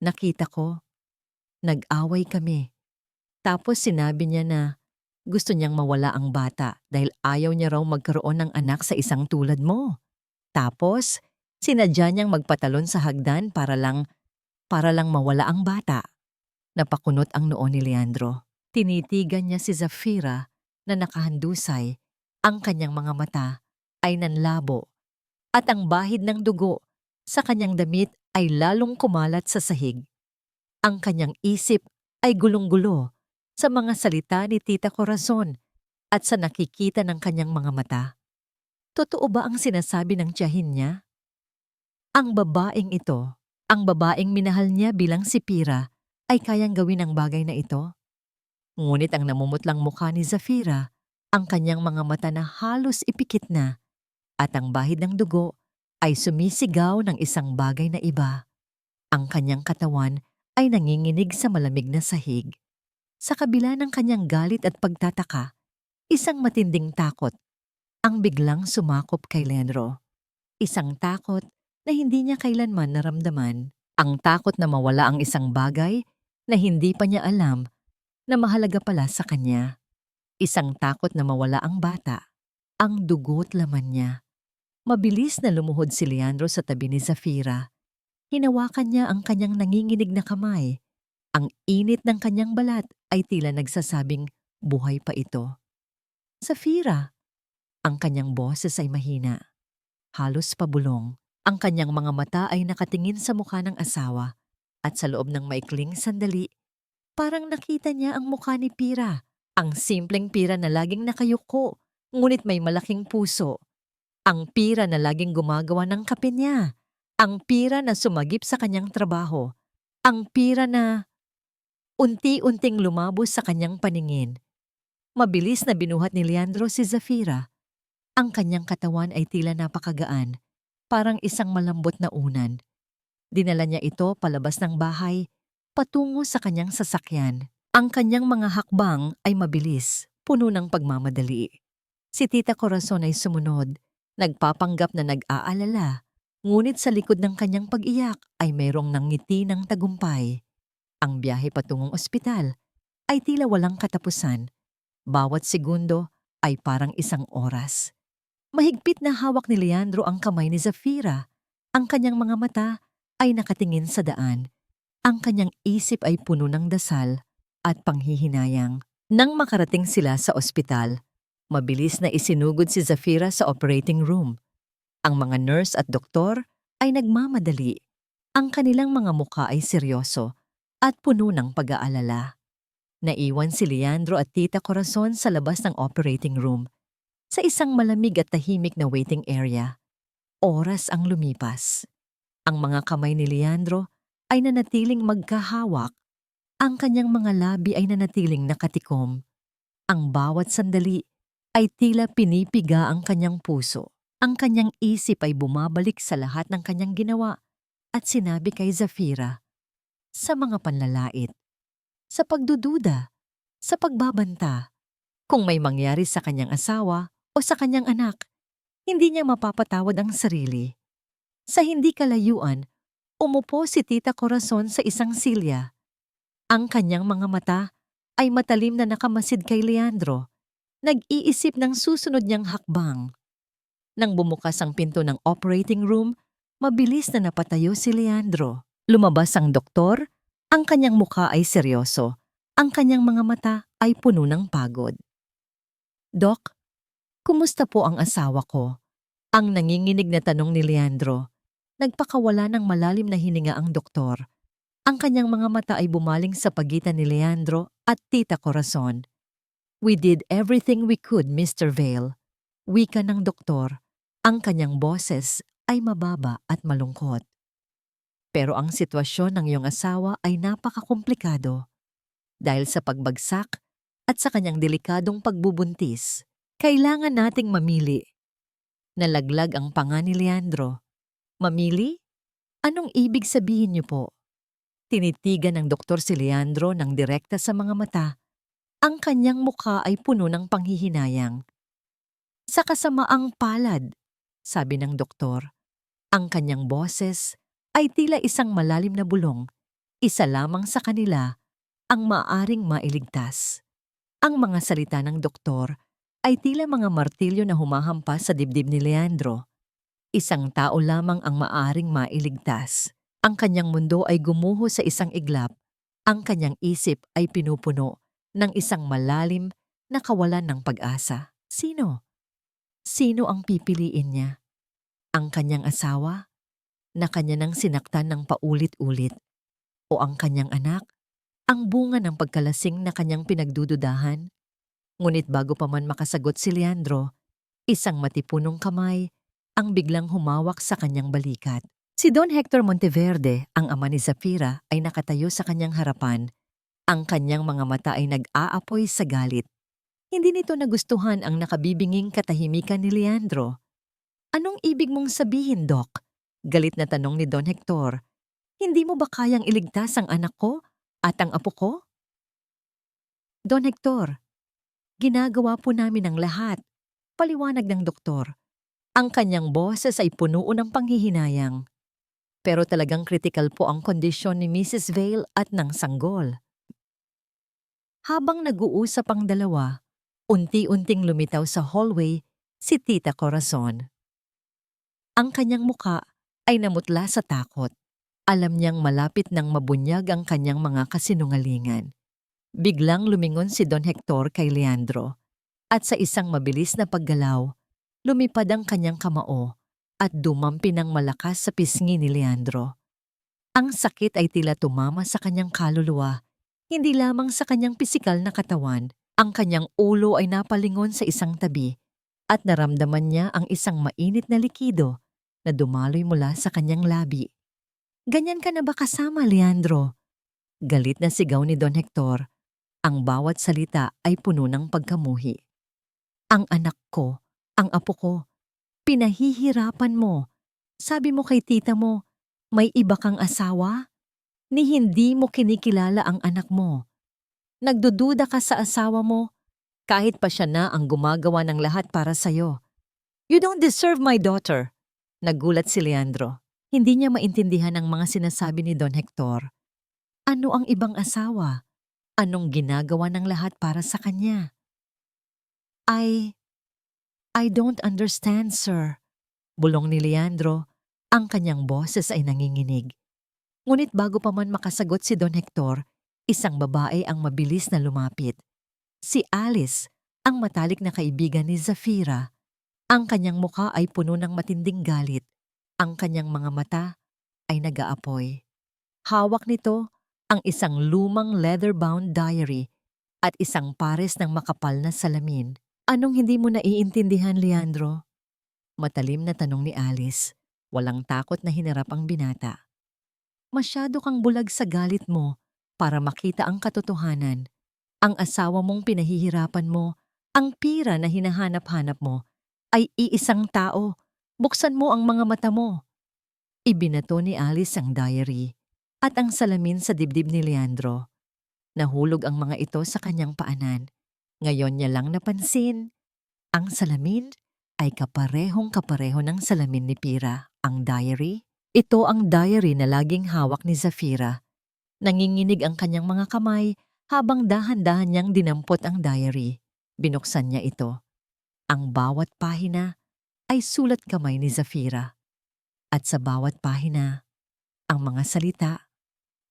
Nakita ko, nag-away kami. Tapos sinabi niya na gusto niyang mawala ang bata dahil ayaw niya raw magkaroon ng anak sa isang tulad mo. Tapos, sinadya niyang magpatalon sa hagdan para lang mawala ang bata. Napakunot ang noo ni Leandro. Tinitigan niya si Zafira na nakahandusay, ang kanyang mga mata ay nanlabo at ang bahid ng dugo sa kanyang damit ay lalong kumalat sa sahig. Ang kanyang isip ay gulong-gulo sa mga salita ni Tita Corazon at sa nakikita ng kanyang mga mata. Totoo ba ang sinasabi ng tiyahin niya? Ang babaeng ito, ang babaeng minahal niya bilang si Pira, ay kayang gawin ang bagay na ito? Ngunit ang namumutlang mukha ni Zafira, ang kanyang mga mata na halos ipikit na, at ang bahid ng dugo ay sumisigaw ng isang bagay na iba. Ang kanyang katawan ay nanginginig sa malamig na sahig. Sa kabila ng kanyang galit at pagtataka, isang matinding takot ang biglang sumakop kay Leandro. Isang takot na hindi niya kailanman naramdaman. Ang takot na mawala ang isang bagay na hindi pa niya alam na mahalaga pala sa kanya. Isang takot na mawala ang bata, ang dugo't laman niya. Mabilis na lumuhod si Leandro sa tabi ni Zafira. Hinawakan niya ang kanyang nanginginig na kamay. Ang init ng kanyang balat ay tila nagsasabing buhay pa ito. Zafira! Ang kanyang boses ay mahina. Halos pabulong. Ang kanyang mga mata ay nakatingin sa mukha ng asawa at sa loob ng maikling sandali, parang nakita niya ang mukha ni Pira. Ang simpleng Pira na laging nakayuko, ngunit may malaking puso. Ang Pira na laging gumagawa ng kape niya. Ang Pira na sumagip sa kanyang trabaho. Ang Pira na unti-unting lumabos sa kanyang paningin. Mabilis na binuhat ni Leandro si Zafira. Ang kanyang katawan ay tila napakagaan, parang isang malambot na unan. Dinala niya ito palabas ng bahay, patungo sa kanyang sasakyan. Ang kanyang mga hakbang ay mabilis, puno ng pagmamadali. Si Tita Corazon ay sumunod, nagpapanggap na nag-aalala, ngunit sa likod ng kanyang pag-iyak ay mayroong nangngiti ng tagumpay. Ang biyahe patungong ospital ay tila walang katapusan. Bawat segundo ay parang isang oras. Mahigpit na hawak ni Leandro ang kamay ni Zafira. Ang kanyang mga mata ay nakatingin sa daan. Ang kanyang isip ay puno ng dasal at panghihinayang. Nang makarating sila sa ospital, mabilis na isinugod si Zafira sa operating room. Ang mga nurse at doktor ay nagmamadali. Ang kanilang mga mukha ay seryoso at puno ng pag-aalala. Naiwan si Leandro at Tita Corazon sa labas ng operating room, sa isang malamig at tahimik na waiting area. Oras ang lumipas. Ang mga kamay ni Leandro ay nanatiling magkahawak. Ang kanyang mga labi ay nanatiling nakatikom. Ang bawat sandali ay tila pinipiga ang kanyang puso. Ang kanyang isip ay bumabalik sa lahat ng kanyang ginawa at sinabi kay Zafira, sa mga panlalait, sa pagdududa, sa pagbabanta. Kung may mangyari sa kanyang asawa o sa kanyang anak, hindi niya mapapatawad ang sarili. Sa hindi kalayuan, umupo si Tita Corazon sa isang silya. Ang kanyang mga mata ay matalim na nakamasid kay Leandro. Nag-iisip ng susunod niyang hakbang. Nang bumukas ang pinto ng operating room, mabilis na napatayo si Leandro. Lumabas ang doktor, ang kanyang mukha ay seryoso, ang kanyang mga mata ay puno ng pagod. "Dok, kumusta po ang asawa ko?" Ang nanginginig na tanong ni Leandro. Nagpakawala ng malalim na hininga ang doktor. Ang kanyang mga mata ay bumaling sa pagitan ni Leandro at Tita Corazon. "We did everything we could, Mr. Vale." Wika ng doktor. Ang kanyang boses ay mababa at malungkot. "Pero ang sitwasyon ng iyong asawa ay napakakomplikado. Dahil sa pagbagsak at sa kanyang delikadong pagbubuntis, kailangan nating mamili." Nalaglag ang panga ni Leandro. "Mamili? Anong ibig sabihin niyo po?" Tinitigan ng doktor si Leandro ng direkta sa mga mata. Ang kanyang mukha ay puno ng panghihinayang. "Sa kasamaang palad," sabi ng doktor. Ang kanyang boses ay tila isang malalim na bulong. Isa lamang sa kanila ang maaring mailigtas. Ang mga salita ng doktor ay tila mga martilyo na humahampas sa dibdib ni Leandro. Isang tao lamang ang maaring mailigtas. Ang kanyang mundo ay gumuho sa isang iglap. Ang kanyang isip ay pinupuno ng isang malalim na kawalan ng pag-asa. Sino? Sino ang pipiliin niya? Ang kanyang asawa, na kanya nang sinaktan ng paulit-ulit, o ang kanyang anak, ang bunga ng pagkalasing na kanyang pinagdududahan? Ngunit bago pa man makasagot si Leandro, isang matipunong kamay ang biglang humawak sa kanyang balikat. Si Don Hector Monteverde, ang ama ni Zafira, ay nakatayo sa kanyang harapan. Ang kanyang mga mata ay nag-aapoy sa galit. Hindi nito nagustuhan ang nakabibinging katahimikan ni Leandro. "Anong ibig mong sabihin, Doc?" Galit na tanong ni Don Hector. "Hindi mo ba kayang iligtas ang anak ko at ang apo ko?" "Don Hector, ginagawa po namin ang lahat," paliwanag ng doktor. Ang kanyang boses ay puno ng panghihinayang. "Pero talagang critical po ang kondisyon ni Mrs. Vale at ng sanggol." Habang nag-uusap ang dalawa, unti-unting lumitaw sa hallway si Tita Corazon. Ang kanyang muka ay namutla sa takot. Alam niyang malapit nang mabunyag ang kanyang mga kasinungalingan. Biglang lumingon si Don Hector kay Leandro at sa isang mabilis na paggalaw, lumipad ang kanyang kamao at dumampi ng malakas sa pisngi ni Leandro. Ang sakit ay tila tumama sa kanyang kaluluwa, hindi lamang sa kanyang pisikal na katawan. Ang kanyang ulo ay napalingon sa isang tabi at naramdaman niya ang isang mainit na likido na dumaloy mula sa kanyang labi. "Ganyan ka na ba kasama, Leandro?" Galit na sigaw ni Don Hector. Ang bawat salita ay puno ng pagkamuhi. "Ang anak ko, ang apo ko, pinahihirapan mo. Sabi mo kay tita mo, may iba kang asawa? Ni hindi mo kinikilala ang anak mo. Nagdududa ka sa asawa mo, kahit pa siya na ang gumagawa ng lahat para sa'yo. You don't deserve my daughter." Nagulat si Leandro. Hindi niya maintindihan ang mga sinasabi ni Don Hector. Ano ang ibang asawa? Anong ginagawa ng lahat para sa kanya? I don't understand, sir." Bulong ni Leandro. Ang kanyang boses ay nanginginig. Ngunit bago pa man makasagot si Don Hector, isang babae ang mabilis na lumapit. Si Alice, ang matalik na kaibigan ni Zafira. Ang kanyang mukha ay puno ng matinding galit. Ang kanyang mga mata ay nag-aapoy. Hawak nito ang isang lumang leather-bound diary at isang pares ng makapal na salamin. "Anong hindi mo naiintindihan, Leandro?" Matalim na tanong ni Alice. Walang takot na hinarap ang binata. "Masyado kang bulag sa galit mo para makita ang katotohanan. Ang asawa mong pinahihirapan mo, ang pira na hinahanap-hanap mo, ay iisang tao. Buksan mo ang mga mata mo." Ibinato ni Alice ang diary at ang salamin sa dibdib ni Leandro. Nahulog ang mga ito sa kanyang paanan. Ngayon niya lang napansin, ang salamin ay kaparehong-kapareho ng salamin ni Pira. Ang diary? Ito ang diary na laging hawak ni Zafira. Nanginginig ang kanyang mga kamay habang dahan-dahan niyang dinampot ang diary. Binuksan niya ito. Ang bawat pahina ay sulat kamay ni Zafira. At sa bawat pahina, ang mga salita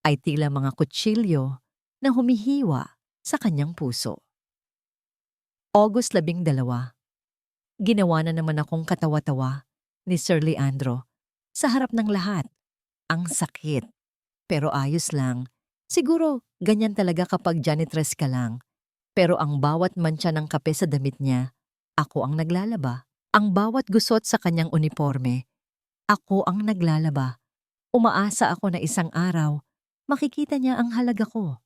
ay tila mga kutsilyo na humihiwa sa kanyang puso. August 12. Ginawa na naman akong katawa-tawa ni Sir Leandro sa harap ng lahat. Ang sakit. Pero ayos lang. Siguro ganyan talaga kapag janitress ka lang. Pero ang bawat mantsa ng kape sa damit niya, ako ang naglalaba. Ang bawat gusot sa kanyang uniforme, ako ang naglalaba. Umaasa ako na isang araw, makikita niya ang halaga ko.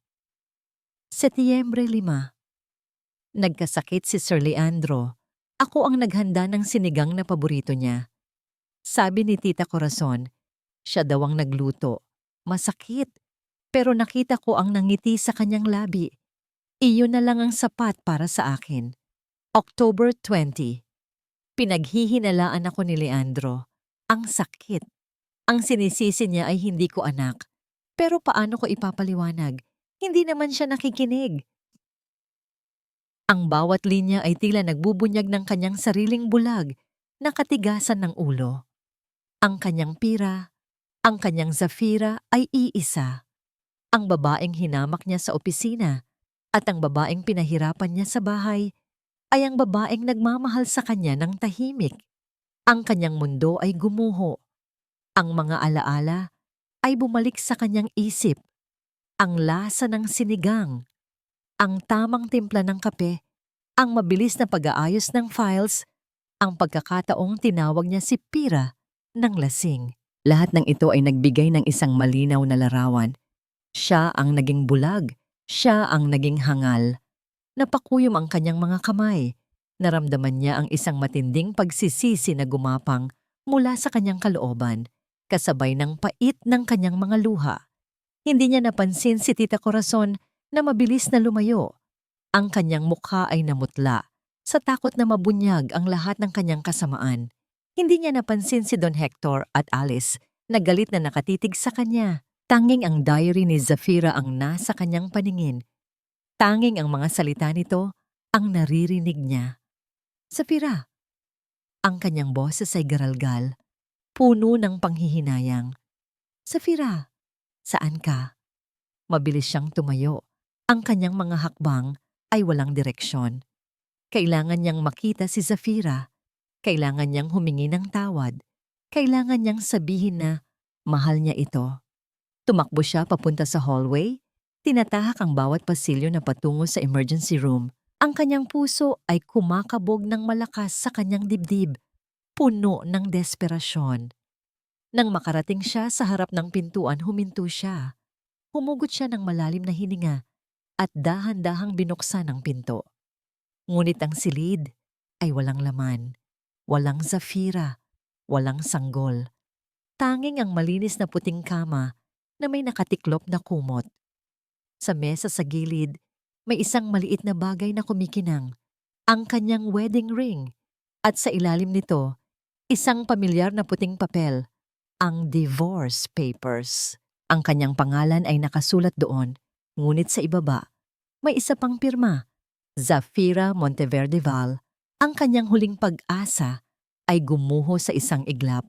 Setyembre 5. Nagkasakit si Sir Leandro. Ako ang naghanda ng sinigang na paborito niya. Sabi ni Tita Corazon, siya daw ang nagluto. Masakit. Pero nakita ko ang nangiti sa kanyang labi. Iyon na lang ang sapat para sa akin. October 20. Pinaghihinalaan ako ni Leandro. Ang sakit. Ang sinisisi niya ay hindi ko anak. Pero paano ko ipapaliwanag? Hindi naman siya nakikinig. Ang bawat linya ay tila nagbubunyag ng kanyang sariling bulag na katigasan ng ulo. Ang kanyang Pira, ang kanyang Zafira ay iisa. Ang babaeng hinamak niya sa opisina at ang babaeng pinahirapan niya sa bahay ay ang babaeng nagmamahal sa kanya ng tahimik. Ang kanyang mundo ay gumuho. Ang mga alaala ay bumalik sa kanyang isip. Ang lasa ng sinigang, ang tamang timpla ng kape, ang mabilis na pag-aayos ng files, ang pagkakataong tinawag niya si Pira ng lasing. Lahat ng ito ay nagbigay ng isang malinaw na larawan. Siya ang naging bulag, siya ang naging hangal. Napakuyom ang kanyang mga kamay. Naramdaman niya ang isang matinding pagsisisi na gumapang mula sa kanyang kalooban, kasabay ng pait ng kanyang mga luha. Hindi niya napansin si Tita Corazon na mabilis na lumayo. Ang kanyang mukha ay namutla sa takot na mabunyag ang lahat ng kanyang kasamaan. Hindi niya napansin si Don Hector at Alice na galit na nakatitig sa kanya. Tanging ang diary ni Zafira ang nasa kanyang paningin. Tanging ang mga salita nito ang naririnig niya. Zafira! Ang kanyang boses ay garalgal, puno ng panghihinayang. Zafira! Saan ka? Mabilis siyang tumayo. Ang kanyang mga hakbang ay walang direksyon. Kailangan niyang makita si Zafira. Kailangan niyang humingi ng tawad. Kailangan niyang sabihin na mahal niya ito. Tumakbo siya papunta sa hallway. Tinatahak ang bawat pasilyo na patungo sa emergency room. Ang kanyang puso ay kumakabog ng malakas sa kanyang dibdib, puno ng desperasyon. Nang makarating siya sa harap ng pintuan, huminto siya. Humugot siya ng malalim na hininga at dahan-dahang binuksan ang pinto. Ngunit ang silid ay walang laman, walang Zafira, walang sanggol. Tanging ang malinis na puting kama na may nakatiklop na kumot. Sa mesa sa gilid, may isang maliit na bagay na kumikinang, ang kanyang wedding ring. At sa ilalim nito, isang pamilyar na puting papel, ang divorce papers. Ang kanyang pangalan ay nakasulat doon, ngunit sa ibaba, may isa pang pirma, Zafira Monteverdeval. Ang kanyang huling pag-asa ay gumuho sa isang iglap.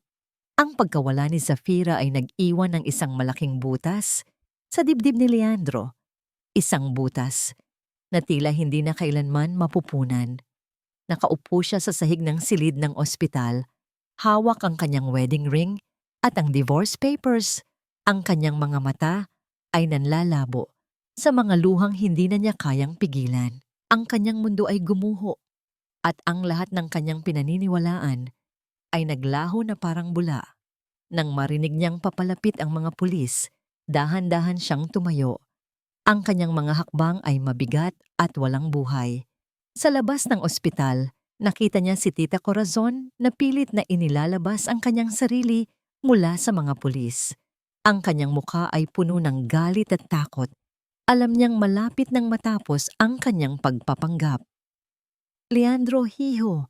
Ang pagkawala ni Zafira ay nag-iwan ng isang malaking butas sa dibdib ni Leandro. Isang butas na tila hindi na kailanman mapupunan. Nakaupo siya sa sahig ng silid ng ospital, hawak ang kanyang wedding ring at ang divorce papers. Ang kanyang mga mata ay nanlalabo sa mga luhang hindi na niya kayang pigilan. Ang kanyang mundo ay gumuho at ang lahat ng kanyang pinaniniwalaan ay naglaho na parang bula. Nang marinig niyang papalapit ang mga pulis, dahan-dahan siyang tumayo. Ang kanyang mga hakbang ay mabigat at walang buhay. Sa labas ng ospital, nakita niya si Tita Corazon na pilit na inilalabas ang kanyang sarili mula sa mga pulis. Ang kanyang mukha ay puno ng galit at takot. Alam niyang malapit nang matapos ang kanyang pagpapanggap. Leandro, hiho,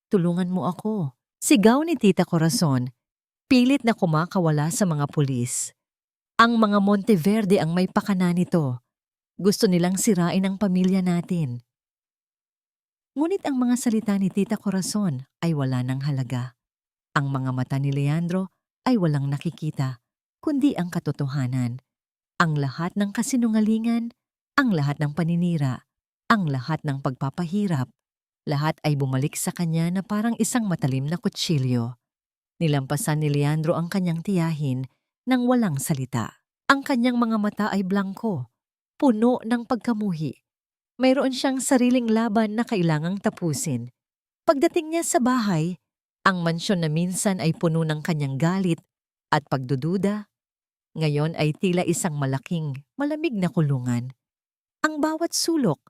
tulungan mo ako. Sigaw ni Tita Corazon, pilit na kumakawala sa mga pulis. Ang mga Monteverde ang may pakana nito. Gusto nilang sirain ang pamilya natin. Ngunit ang mga salita ni Tita Corazon ay wala ng halaga. Ang mga mata ni Leandro ay walang nakikita, kundi ang katotohanan. Ang lahat ng kasinungalingan, ang lahat ng paninira, ang lahat ng pagpapahirap, lahat ay bumalik sa kanya na parang isang matalim na kutsilyo. Nilampasan ni Leandro ang kanyang tiyahin nang walang salita. Ang kanyang mga mata ay blangko, puno ng pagkamuhi. Mayroon siyang sariling laban na kailangang tapusin. Pagdating niya sa bahay, ang mansyon na minsan ay puno ng kanyang galit at pagdududa, ngayon ay tila isang malaking, malamig na kulungan. Ang bawat sulok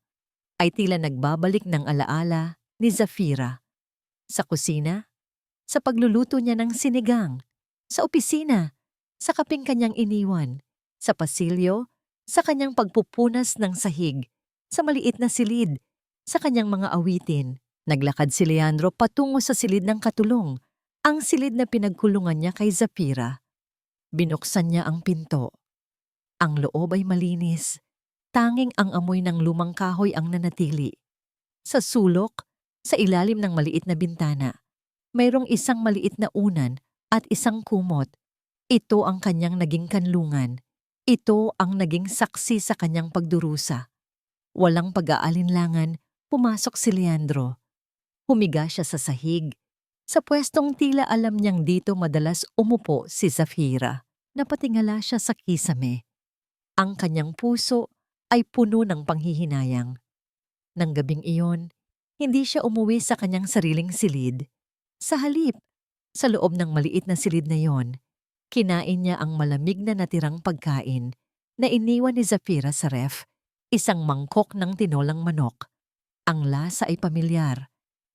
ay tila nagbabalik ng alaala ni Zafira. Sa kusina, sa pagluluto niya ng sinigang, sa opisina, sa kaping kanyang iniwan, sa pasilyo, sa kanyang pagpupunas ng sahig, sa maliit na silid, sa kanyang mga awitin. Naglakad si Leandro patungo sa silid ng katulong, ang silid na pinagkulungan niya kay Zafira. Binuksan niya ang pinto. Ang loob ay malinis. Tanging ang amoy ng lumang kahoy ang nanatili. Sa sulok, sa ilalim ng maliit na bintana, mayroong isang maliit na unan at isang kumot. Ito ang kanyang naging kanlungan. Ito ang naging saksi sa kanyang pagdurusa. Walang pag-aalinlangan, pumasok si Leandro. Humiga siya sa sahig. Sa pwestong tila alam niyang dito madalas umupo si Zafira. Napatingala siya sa kisame. Ang kanyang puso ay puno ng panghihinayang. Nang gabing iyon, hindi siya umuwi sa kanyang sariling silid. Sa halip, sa loob ng maliit na silid na yon, kinain niya ang malamig na natirang pagkain na iniwan ni Zafira sa ref, isang mangkok ng tinolang manok. Ang lasa ay pamilyar,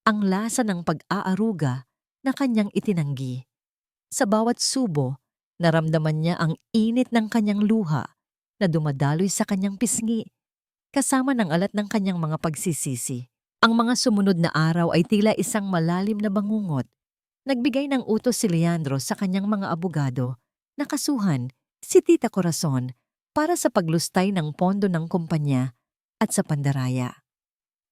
ang lasa ng pag-aaruga na kanyang itinanggi. Sa bawat subo, naramdaman niya ang init ng kanyang luha na dumadaloy sa kanyang pisngi, kasama ng alat ng kanyang mga pagsisisi. Ang mga sumunod na araw ay tila isang malalim na bangungot. Nagbigay ng utos si Leandro sa kanyang mga abogado na kasuhan si Tita Corazon para sa paglustay ng pondo ng kumpanya at sa pandaraya.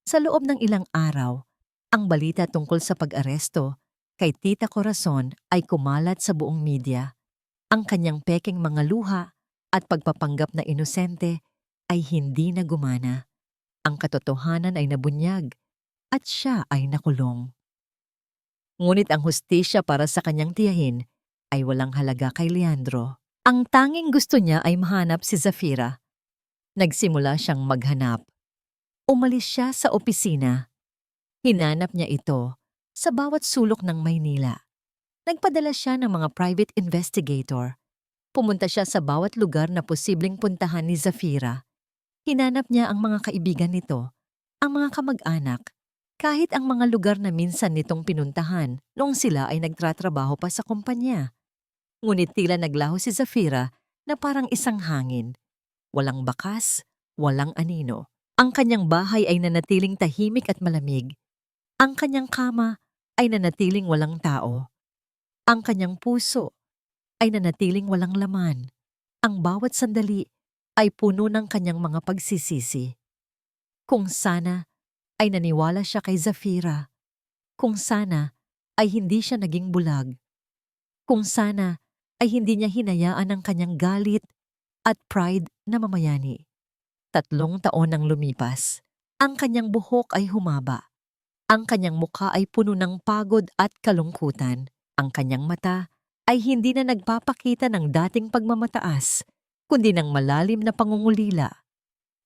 Sa loob ng ilang araw, ang balita tungkol sa pag-aresto kay Tita Corazon ay kumalat sa buong media. Ang kanyang pekeng mga luha at pagpapanggap na inosente ay hindi na gumana. Ang katotohanan ay nabunyag at siya ay nakulong. Ngunit ang hustisya para sa kanyang tiyahin ay walang halaga kay Leandro. Ang tanging gusto niya ay mahanap si Zafira. Nagsimula siyang maghanap. Umalis siya sa opisina. Hinanap niya ito sa bawat sulok ng Maynila. Nagpadala siya ng mga private investigator. Pumunta siya sa bawat lugar na posibleng puntahan ni Zafira. Hinanap niya ang mga kaibigan nito, ang mga kamag-anak, kahit ang mga lugar na minsan nitong pinuntahan noong sila ay nagtratrabaho pa sa kumpanya. Ngunit tila naglaho si Zafira na parang isang hangin. Walang bakas, walang anino. Ang kanyang bahay ay nanatiling tahimik at malamig. Ang kanyang kama ay nanatiling walang tao. Ang kanyang puso ay nanatiling walang laman. Ang bawat sandali ay puno ng kanyang mga pagsisisi. Kung sana ay naniwala siya kay Zafira. Kung sana ay hindi siya naging bulag. Kung sana ay hindi niya hinayaan ang kanyang galit at pride na mamayani. 3 taon ang lumipas. Ang kanyang buhok ay humaba. Ang kanyang mukha ay puno ng pagod at kalungkutan. Ang kanyang mata ay hindi na nagpapakita ng dating pagmamataas, kundi ng malalim na pangungulila.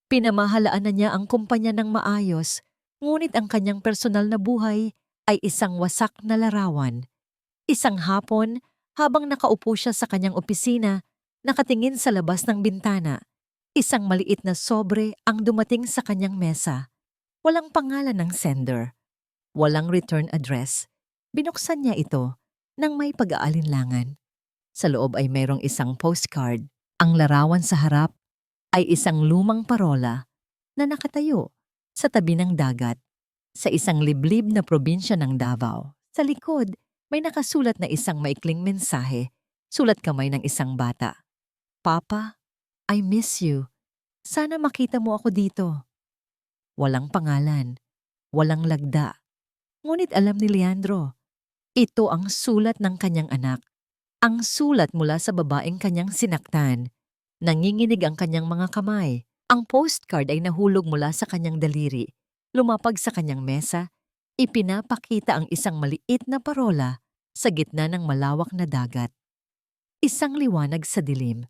Pinamahalaan na niya ang kumpanya ng maayos, ngunit ang kanyang personal na buhay ay isang wasak na larawan. Isang hapon, habang nakaupo siya sa kanyang opisina, nakatingin sa labas ng bintana, isang maliit na sobre ang dumating sa kanyang mesa. Walang pangalan ng sender. Walang return address. Binuksan niya ito nang may pag-aalinlangan. Sa loob ay mayroong isang postcard. Ang larawan sa harap ay isang lumang parola na nakatayo sa tabi ng dagat sa isang liblib na probinsya ng Davao. Sa likod, may nakasulat na isang maikling mensahe, sulat kamay ng isang bata. Papa, I miss you. Sana makita mo ako dito. Walang pangalan. walang lagda. Ngunit alam ni Leandro, ito ang sulat ng kanyang anak. Ang sulat mula sa babaeng kanyang sinaktan. Nanginginig ang kanyang mga kamay. Ang postcard ay nahulog mula sa kanyang daliri. Lumapag sa kanyang mesa, ipinapakita ang isang maliit na parola sa gitna ng malawak na dagat. Isang liwanag sa dilim.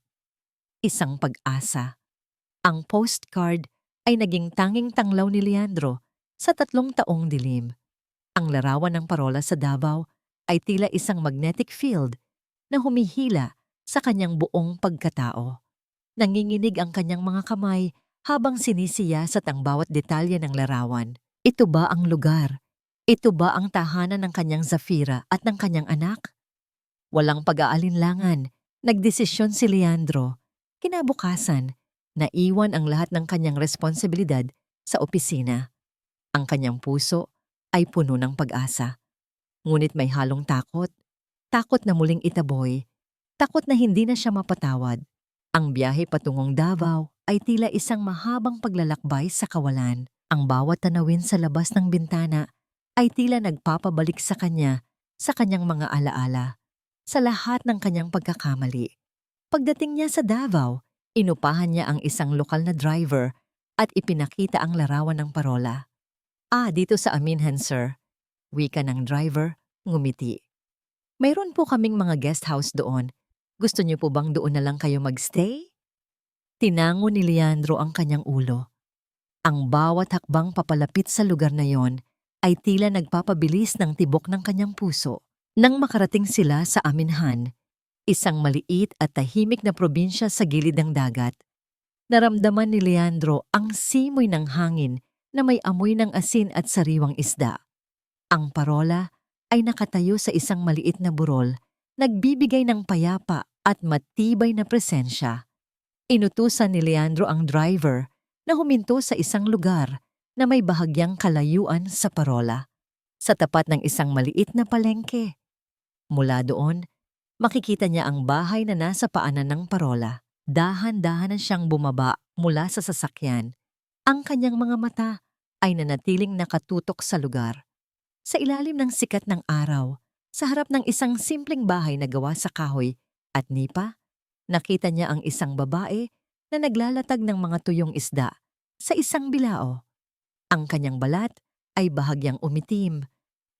Isang pag-asa. Ang postcard ay naging tanging tanglaw ni Leandro sa 3 taong dilim. Ang larawan ng parola sa Davao ay tila isang magnetic field na humihila sa kanyang buong pagkatao. Nanginginig ang kanyang mga kamay habang sinisiyasat ang bawat detalye ng larawan. Ito ba ang lugar? Ito ba ang tahanan ng kanyang Zafira at ng kanyang anak? Walang pag-aalinlangan, nagdesisyon si Leandro. Kinabukasan, naiwan ang lahat ng kanyang responsibilidad sa opisina. Ang kanyang puso ay puno ng pag-asa. Ngunit may halong takot. Takot na muling itaboy. Takot na hindi na siya mapatawad. Ang biyahe patungong Davao ay tila isang mahabang paglalakbay sa kawalan. Ang bawat tanawin sa labas ng bintana ay tila nagpapabalik sa kanya sa kanyang mga alaala, sa lahat ng kanyang pagkakamali. Pagdating niya sa Davao, inupahan niya ang isang lokal na driver at ipinakita ang larawan ng parola. Dito sa Aminhan, sir. Wika ng driver, ngumiti. Mayroon po kaming mga guest house doon. Gusto niyo po bang doon na lang kayo magstay? Tinango ni Leandro ang kanyang ulo. Ang bawat hakbang papalapit sa lugar na yon ay tila nagpapabilis ng tibok ng kanyang puso. Nang makarating sila sa Aminhan, isang maliit at tahimik na probinsya sa gilid ng dagat, naramdaman ni Leandro ang simoy ng hangin na may amoy ng asin at sariwang isda. Ang parola ay nakatayo sa isang maliit na burol, nagbibigay ng payapa at matibay na presensya. Inutusan ni Leandro ang driver na huminto sa isang lugar na may bahagyang kalayuan sa parola, sa tapat ng isang maliit na palengke. Mula doon, makikita niya ang bahay na nasa paanan ng parola. Dahan-dahan na siyang bumaba mula sa sasakyan. Ang kanyang mga mata ay nanatiling nakatutok sa lugar. Sa ilalim ng sikat ng araw, sa harap ng isang simpleng bahay na gawa sa kahoy at nipa, nakita niya ang isang babae na naglalatag ng mga tuyong isda sa isang bilao. Ang kanyang balat ay bahagyang umitim.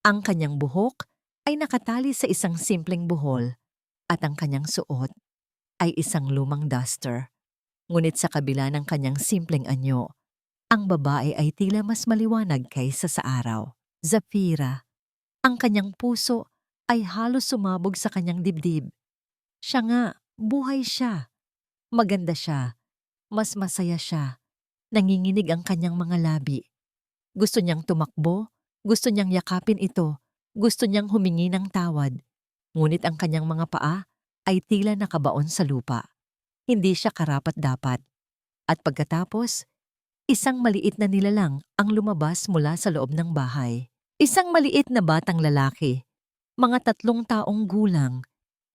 Ang kanyang buhok ay nakatali sa isang simpleng buhol at ang kanyang suot ay isang lumang duster. Ngunit sa kabila ng kanyang simpleng anyo, ang babae ay tila mas maliwanag kaysa sa araw. Zafira. Ang kanyang puso ay halos sumabog sa kanyang dibdib. Siya nga, buhay siya. Maganda siya. Mas masaya siya. Nanginginig ang kanyang mga labi. Gusto niyang tumakbo, gusto niyang yakapin ito, gusto niyang humingi ng tawad. Ngunit ang kanyang mga paa ay tila nakabaon sa lupa. Hindi siya karapat-dapat. At pagkatapos, isang maliit na nilalang ang lumabas mula sa loob ng bahay. Isang maliit na batang lalaki, mga 3 taong gulang,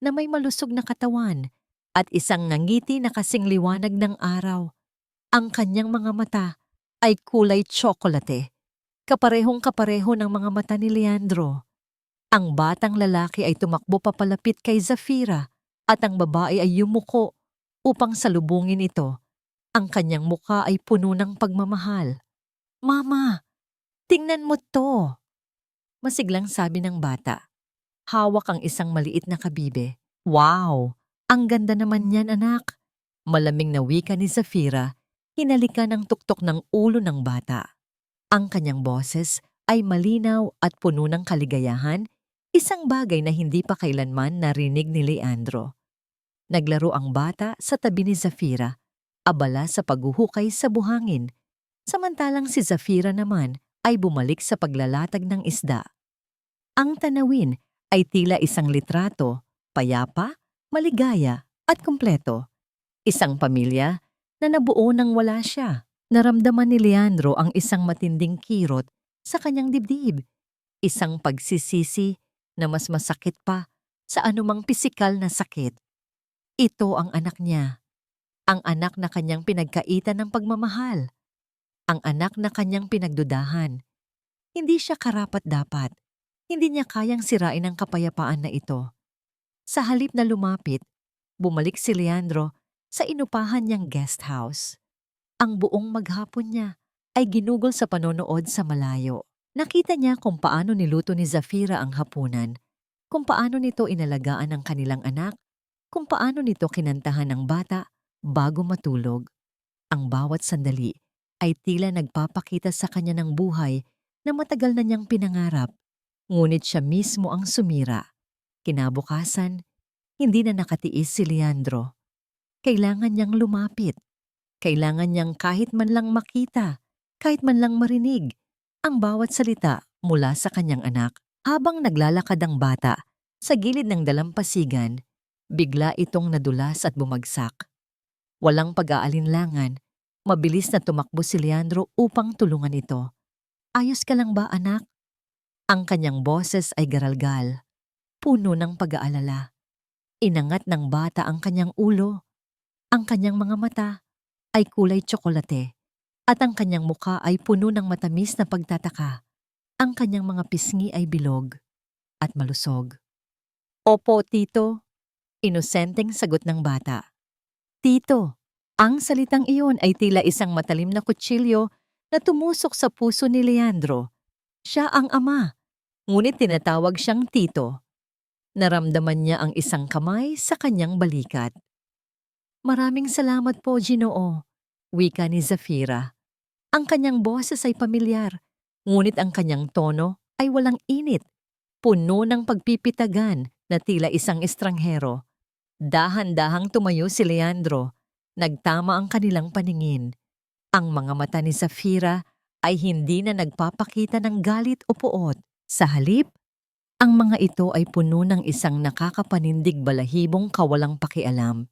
na may malusog na katawan at isang ngangiti na kasing liwanag ng araw. Ang kanyang mga mata ay kulay tsokolate, kaparehong-kapareho ng mga mata ni Leandro. Ang batang lalaki ay tumakbo papalapit kay Zafira at ang babae ay yumuko upang salubungin ito. Ang kanyang mukha ay puno ng pagmamahal. "Mama, tingnan mo to!" Masiglang sabi ng bata. Hawak ang isang maliit na kabibe. "Wow! Ang ganda naman niyan, anak!" Malamig na wika ni Zafira, hinalikan ng tuktok ng ulo ng bata. Ang kanyang boses ay malinaw at puno ng kaligayahan, isang bagay na hindi pa kailanman narinig ni Leandro. Naglaro ang bata sa tabi ni Zafira, abala sa paghuhukay sa buhangin, samantalang si Zafira naman ay bumalik sa paglalatag ng isda. Ang tanawin ay tila isang litrato, payapa, maligaya at kumpleto. Isang pamilya na nabuo nang wala siya. Naramdaman ni Leandro ang isang matinding kirot sa kanyang dibdib. Isang pagsisisi na mas masakit pa sa anumang pisikal na sakit. Ito ang anak niya. Ang anak na kanyang pinagkaitan ng pagmamahal. Ang anak na kanyang pinagdudahan. Hindi siya karapat-dapat. Hindi niya kayang sirain ang kapayapaan na ito. Sa halip na lumapit, bumalik si Leandro sa inupahan niyang guest house. Ang buong maghapon niya ay ginugol sa panonood sa malayo. Nakita niya kung paano niluto ni Zafira ang hapunan, kung paano nito inalagaan ang kanilang anak, kung paano nito kinantahan ang bata bago matulog. Ang bawat sandali ay tila nagpapakita sa kanya ng buhay na matagal na niyang pinangarap. Ngunit siya mismo ang sumira. Kinabukasan, hindi na nakatiis si Leandro. Kailangan niyang lumapit. Kailangan niyang kahit man lang makita, kahit man lang marinig, ang bawat salita mula sa kanyang anak. Habang naglalakad ang bata sa gilid ng dalampasigan, bigla itong nadulas at bumagsak. Walang pag-aalinlangan, mabilis na tumakbo si Leandro upang tulungan ito. "Ayos ka lang ba, anak?" Ang kanyang boses ay garalgal, puno ng pag-aalala. Inangat ng bata ang kanyang ulo. Ang kanyang mga mata ay kulay tsokolate at ang kanyang muka ay puno ng matamis na pagtataka. Ang kanyang mga pisngi ay bilog at malusog. "Opo, tito," inosenteng sagot ng bata. "Tito." Ang salitang iyon ay tila isang matalim na kutsilyo na tumusok sa puso ni Leandro. Siya ang ama, ngunit tinatawag siyang tito. Naramdaman niya ang isang kamay sa kanyang balikat. "Maraming salamat po, Ginoo," wika ni Zafira. Ang kanyang boses ay pamilyar, ngunit ang kanyang tono ay walang init, puno ng pagpipitagan na tila isang estranghero. Dahan-dahang tumayo si Leandro. Nagtama ang kanilang paningin. Ang mga mata ni Zafira ay hindi na nagpapakita ng galit o puot. Sa halip, ang mga ito ay puno ng isang nakakapanindig balahibong kawalang pakialam.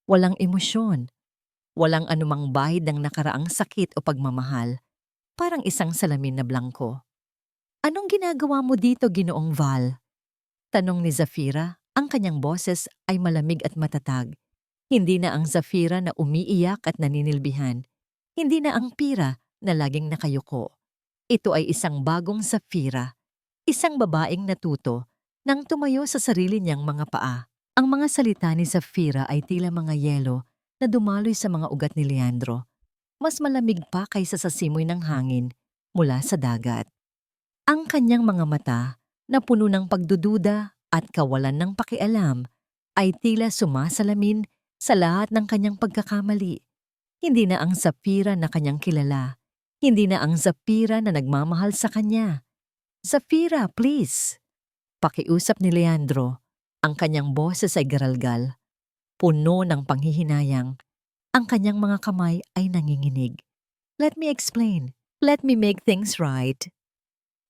Walang emosyon, walang anumang bahid ng nakaraang sakit o pagmamahal, parang isang salamin na blangko. "Anong ginagawa mo dito, Ginoong Val?" tanong ni Zafira. Ang kanyang boses ay malamig at matatag. Hindi na ang Zafira na umiiyak at naninilbihan. Hindi na ang Pira na laging nakayuko. Ito ay isang bagong Zafira. Isang babaeng natuto nang tumayo sa sarili niyang mga paa. Ang mga salita ni Zafira ay tila mga yelo na dumaloy sa mga ugat ni Leandro. Mas malamig pa kaysa sa simoy ng hangin mula sa dagat. Ang kanyang mga mata na puno ng pagdududa at kawalan ng pakialam ay tila sumasalamin sa lahat ng kanyang pagkakamali. Hindi na ang Zafira na kanyang kilala. Hindi na ang Zafira na nagmamahal sa kanya. "Zafira, please." Pakiusap ni Leandro. Ang kanyang boses ay garalgal, puno ng panghihinayang. Ang kanyang mga kamay ay nanginginig. "Let me explain. Let me make things right."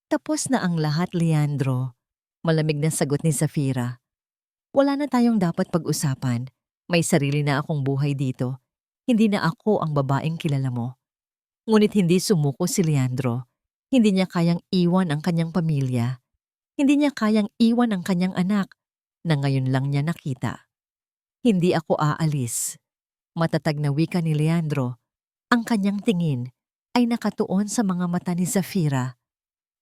"Tapos na ang lahat, Leandro." Malamig na sagot ni Zafira. "Wala na tayong dapat pag-usapan. May sarili na akong buhay dito. Hindi na ako ang babaeng kilala mo." Ngunit hindi sumuko si Leandro. Hindi niya kayang iwan ang kanyang pamilya. Hindi niya kayang iwan ang kanyang anak na ngayon lang niya nakita. "Hindi ako aalis." Matatag na wika ni Leandro. Ang kanyang tingin ay nakatuon sa mga mata ni Zafira.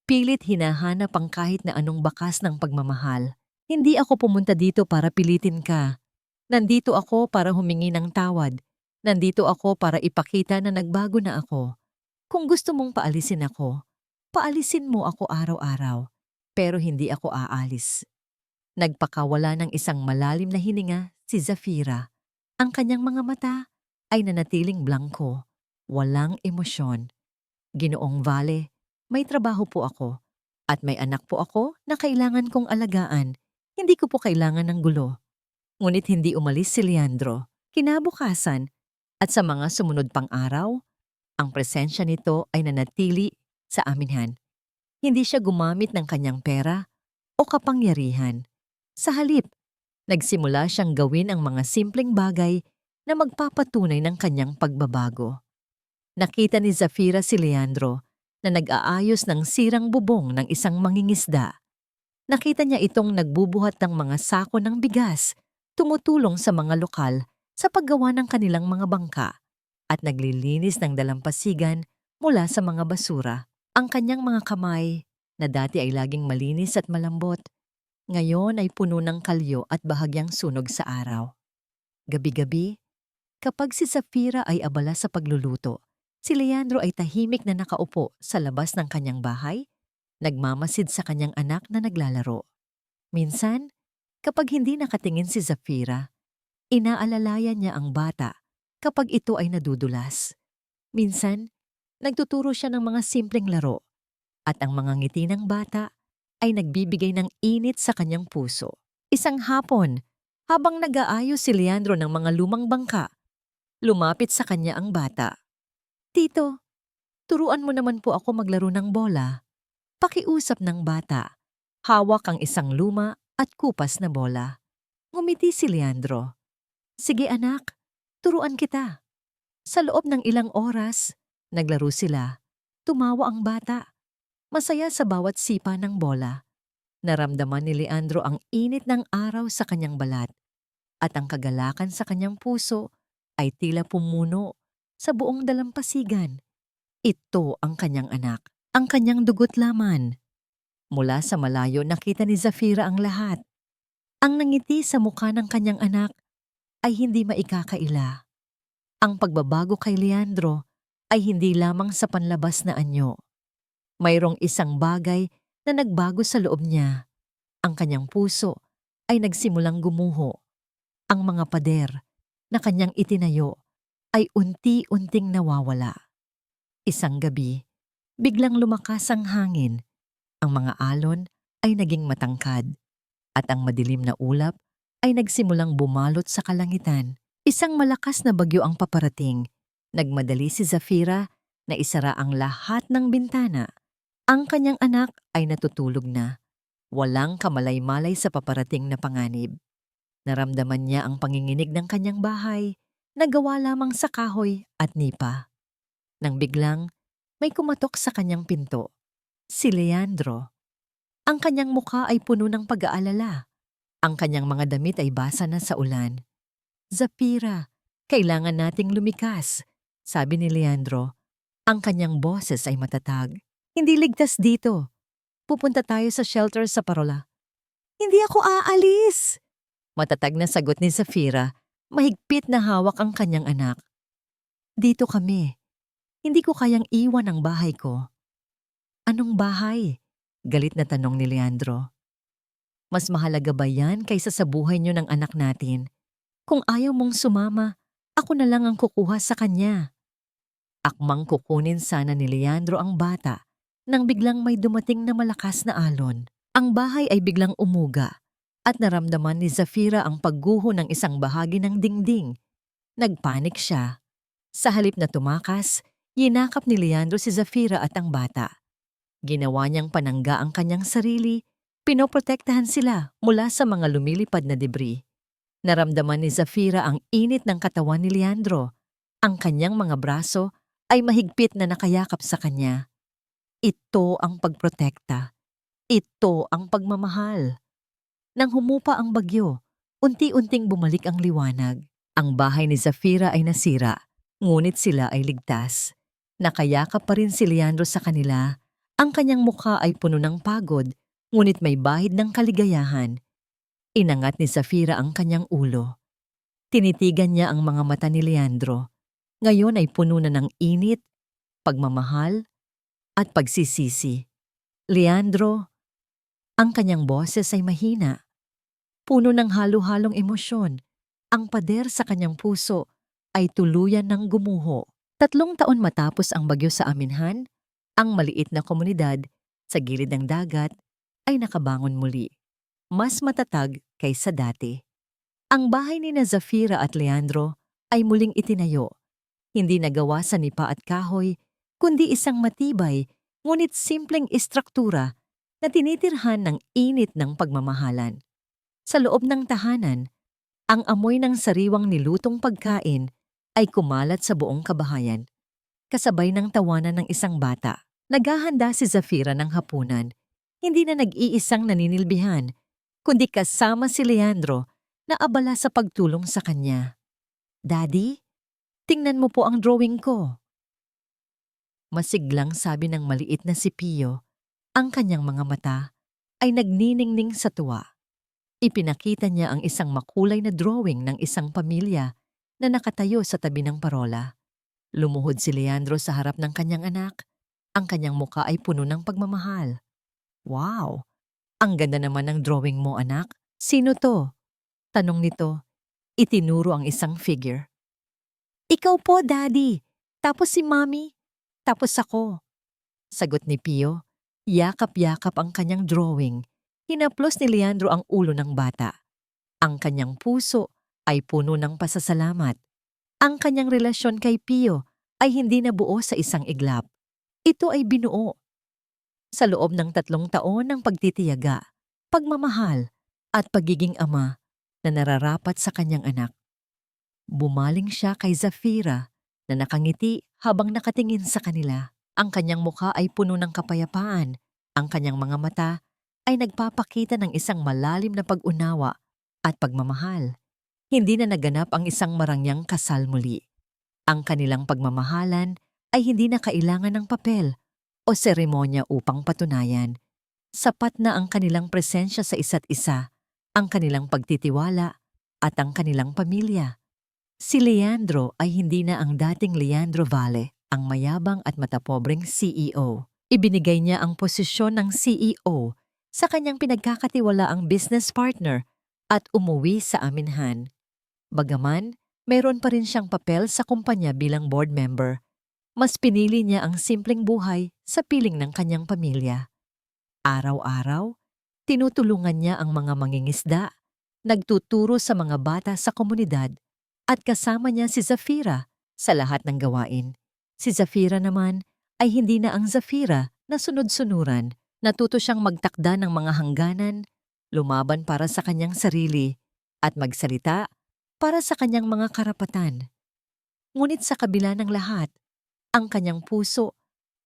Pilit hinahanap ang kahit na anong bakas ng pagmamahal. "Hindi ako pumunta dito para pilitin ka. Nandito ako para humingi ng tawad. Nandito ako para ipakita na nagbago na ako. Kung gusto mong paalisin ako, paalisin mo ako araw-araw. Pero hindi ako aalis." Nagpakawala ng isang malalim na hininga si Zafira. Ang kanyang mga mata ay nanatiling blangko, walang emosyon. "Ginoong Vale, may trabaho po ako at may anak po ako na kailangan kong alagaan. Hindi ko po kailangan ng gulo." Ngunit hindi umalis si Leandro. Kinabukasan at sa mga sumunod pang araw, ang presensya nito ay nanatili sa aminhan. Hindi siya gumamit ng kanyang pera o kapangyarihan. Sa halip, nagsimula siyang gawin ang mga simpleng bagay na magpapatunay ng kanyang pagbabago. Nakita ni Zafira si Leandro na nag-aayos ng sirang bubong ng isang mangingisda. Nakita niya itong nagbubuhat ng mga sako ng bigas, tumutulong sa mga lokal sa paggawa ng kanilang mga bangka at naglilinis ng dalampasigan mula sa mga basura. Ang kanyang mga kamay, na dati ay laging malinis at malambot, ngayon ay puno ng kalyo at bahagyang sunog sa araw. Gabi-gabi, kapag si Zafira ay abala sa pagluluto, si Leandro ay tahimik na nakaupo sa labas ng kanyang bahay, nagmamasid sa kanyang anak na naglalaro. Minsan, kapag hindi nakatingin si Zafira, inaalalayan niya ang bata kapag ito ay nadudulas. Minsan, nagtuturo siya ng mga simpleng laro at ang mga ngiti ng bata ay nagbibigay ng init sa kanyang puso. Isang hapon, habang nag-aayos si Leandro ng mga lumang bangka, lumapit sa kanya ang bata. "Tito, turuan mo naman po ako maglaro ng bola." Pakiusap ng bata. Hawak ang isang luma at kupas na bola. Ngumiti si Leandro. "Sige anak, turuan kita." Sa loob ng ilang oras, naglaro sila. Tumawa ang bata. Masaya sa bawat sipa ng bola. Naramdaman ni Leandro ang init ng araw sa kanyang balat at ang kagalakan sa kanyang puso ay tila pumuno sa buong dalampasigan. Ito ang kanyang anak, ang kanyang dugot laman. Mula sa malayo nakita ni Zafira ang lahat. Ang nangiti sa mukha ng kanyang anak ay hindi maikakaila. Ang pagbabago kay Leandro ay hindi lamang sa panlabas na anyo. Mayroong isang bagay na nagbago sa loob niya. Ang kanyang puso ay nagsimulang gumuho. Ang mga pader na kanyang itinayo ay unti-unting nawawala. Isang gabi, biglang lumakas ang hangin. Ang mga alon ay naging matangkad at ang madilim na ulap ay nagsimulang bumalot sa kalangitan. Isang malakas na bagyo ang paparating. Nagmadali si Zafira na isara ang lahat ng bintana. Ang kanyang anak ay natutulog na. Walang kamalay-malay sa paparating na panganib. Naramdaman niya ang panginginig ng kanyang bahay na gawa lamang sa kahoy at nipa. Nang biglang, may kumatok sa kanyang pinto. Si Leandro. Ang kanyang mukha ay puno ng pag-aalala. Ang kanyang mga damit ay basa na sa ulan. "Zafira, kailangan nating lumikas," sabi ni Leandro. Ang kanyang boses ay matatag. "Hindi ligtas dito. Pupunta tayo sa shelter sa Parola." "Hindi ako aalis!" Matatag na sagot ni Zafira. Mahigpit na hawak ang kanyang anak. "Dito kami. Hindi ko kayang iwan ang bahay ko." "Anong bahay?" Galit na tanong ni Leandro. "Mas mahalaga ba yan kaysa sa buhay niyo ng anak natin? Kung ayaw mong sumama, ako na lang ang kukuha sa kanya." Akmang kukunin sana ni Leandro ang bata nang biglang may dumating na malakas na alon. Ang bahay ay biglang umuga at naramdaman ni Zafira ang pagguho ng isang bahagi ng dingding. Nagpanik siya. Sa halip na tumakas, yinakap ni Leandro si Zafira at ang bata. Ginawa niyang panangga ang kanyang sarili, pinoprotektahan sila mula sa mga lumilipad na debris. Naramdaman ni Zafira ang init ng katawan ni Leandro. Ang kanyang mga braso ay mahigpit na nakayakap sa kanya. Ito ang pagprotekta. Ito ang pagmamahal. Nang humupa ang bagyo, unti-unting bumalik ang liwanag. Ang bahay ni Zafira ay nasira, ngunit sila ay ligtas. Nakayakap pa rin si Leandro sa kanila. Ang kanyang mukha ay puno ng pagod, ngunit may bahid ng kaligayahan. Inangat ni Zafira ang kanyang ulo. Tinitigan niya ang mga mata ni Leandro. Ngayon ay puno na ng init, pagmamahal, at pagsisisi. "Leandro," ang kanyang boses ay mahina. Puno ng halo-halong emosyon. Ang pader sa kanyang puso ay tuluyan ng gumuho. 3 taon matapos ang bagyo sa Aminhan, ang maliit na komunidad sa gilid ng dagat ay nakabangon muli. Mas matatag kaysa dati. Ang bahay ni Zafira at Leandro ay muling itinayo. Hindi nagawa sa nipa at kahoy, kundi isang matibay ngunit simpleng istruktura na tinitirhan ng init ng pagmamahalan. Sa loob ng tahanan, ang amoy ng sariwang nilutong pagkain ay kumalat sa buong kabahayan, kasabay ng tawanan ng isang bata. Naghahanda si Zafira ng hapunan, hindi na nag-iisang naninilbihan, kundi kasama si Leandro na abala sa pagtulong sa kanya. "Daddy, tingnan mo po ang drawing ko." Masiglang sabi ng maliit na si Pio, ang kanyang mga mata ay nagniningning sa tuwa. Ipinakita niya ang isang makulay na drawing ng isang pamilya na nakatayo sa tabi ng parola. Lumuhod si Leandro sa harap ng kanyang anak. Ang kanyang muka ay puno ng pagmamahal. Wow! Ang ganda naman ng drawing mo, anak. Sino to? Tanong nito. Itinuro ang isang figure. Ikaw po, Daddy. Tapos si Mommy. Tapos ako. Sagot ni Pio. Yakap-yakap ang kanyang drawing. Hinaplos ni Leandro ang ulo ng bata. Ang kanyang puso ay puno ng pasasalamat. Ang kanyang relasyon kay Pio ay hindi nabuo sa isang iglap. Ito ay binuo sa loob ng 3 taon ng pagtitiyaga, pagmamahal, at pagiging ama na nararapat sa kanyang anak. Bumaling siya kay Zafira na nakangiti habang nakatingin sa kanila. Ang kanyang mukha ay puno ng kapayapaan. Ang kanyang mga mata ay nagpapakita ng isang malalim na pag-unawa at pagmamahal. Hindi na naganap ang isang marangyang kasal muli. Ang kanilang pagmamahalan ay hindi na kailangan ng papel o seremonya upang patunayan. Sapat na ang kanilang presensya sa isa't isa, ang kanilang pagtitiwala at ang kanilang pamilya. Si Leandro ay hindi na ang dating Leandro Valle, ang mayabang at matapobreng CEO. Ibinigay niya ang posisyon ng CEO sa kanyang pinagkakatiwalaang business partner at umuwi sa aminhan. Bagaman, meron pa rin siyang papel sa kumpanya bilang board member. Mas pinili niya ang simpleng buhay sa piling ng kanyang pamilya. Araw-araw, tinutulungan niya ang mga mangingisda, nagtuturo sa mga bata sa komunidad, at kasama niya si Zafira sa lahat ng gawain. Si Zafira naman ay hindi na ang Zafira na sunod-sunuran. Natuto siyang magtakda ng mga hangganan, lumaban para sa kanyang sarili, at magsalita para sa kanyang mga karapatan. Ngunit sa kabila ng lahat, ang kanyang puso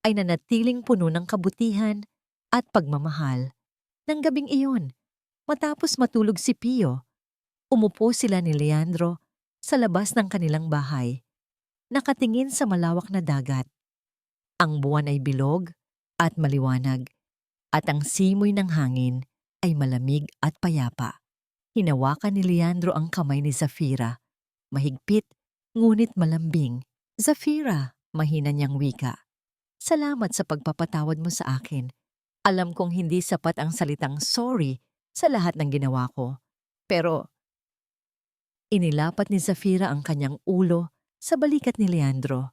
ay nanatiling puno ng kabutihan at pagmamahal. Nang gabing iyon, matapos matulog si Pio, umupo sila ni Leandro sa labas ng kanilang bahay, nakatingin sa malawak na dagat. Ang buwan ay bilog at maliwanag, at ang simoy ng hangin ay malamig at payapa. Hinawakan ni Leandro ang kamay ni Zafira, mahigpit ngunit malambing. Zafira, mahina niyang wika. Salamat sa pagpapatawad mo sa akin. Alam kong hindi sapat ang salitang sorry sa lahat ng ginawa ko. Pero inilapat ni Zafira ang kanyang ulo sa balikat ni Leandro.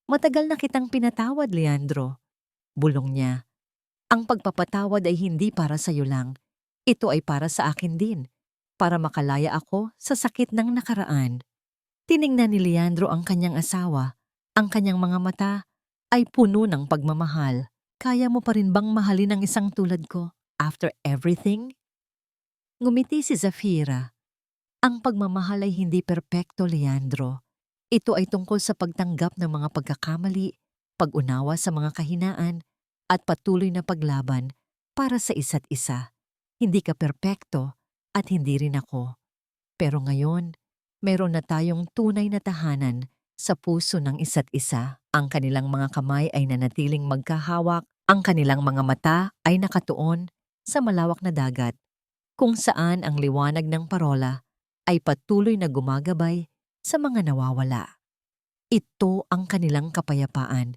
Matagal na kitang pinatawad, Leandro. Bulong niya. Ang pagpapatawad ay hindi para sa iyo lang. Ito ay para sa akin din. Para makalaya ako sa sakit ng nakaraan. Tiningnan ni Leandro ang kanyang asawa. Ang kanyang mga mata ay puno ng pagmamahal. Kaya mo pa rin bang mahalin ang isang tulad ko after everything? Ngumiti si Zafira. Ang pagmamahal ay hindi perpekto, Leandro. Ito ay tungkol sa pagtanggap ng mga pagkakamali, pag-unawa sa mga kahinaan, at patuloy na paglaban para sa isa't isa. Hindi ka perpekto at hindi rin ako. Pero ngayon, meron na tayong tunay na tahanan sa puso ng isa't isa. Ang kanilang mga kamay ay nanatiling magkahawak, ang kanilang mga mata ay nakatuon sa malawak na dagat, kung saan ang liwanag ng parola ay patuloy na gumagabay sa mga nawawala. Ito ang kanilang kapayapaan.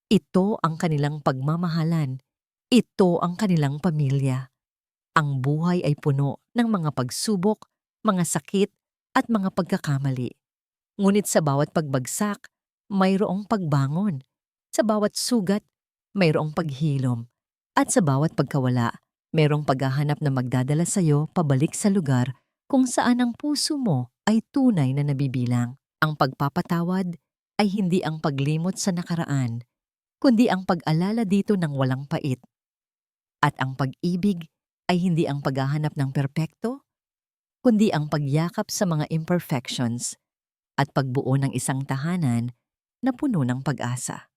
Ito ang kanilang pagmamahalan. Ito ang kanilang pamilya. Ang buhay ay puno ng mga pagsubok, mga sakit, at mga pagkakamali. Ngunit sa bawat pagbagsak, mayroong pagbangon. Sa bawat sugat, mayroong paghilom. At sa bawat pagkawala, mayroong paghahanap na magdadala sa iyo pabalik sa lugar kung saan ang puso mo ay tunay na nabibilang. Ang pagpapatawad ay hindi ang paglimot sa nakaraan, kundi ang pag-alala dito ng walang pait. At ang pag-ibig ay hindi ang paghahanap ng perpekto, kundi ang pagyakap sa mga imperfections at pagbuo ng isang tahanan na puno ng pag-asa.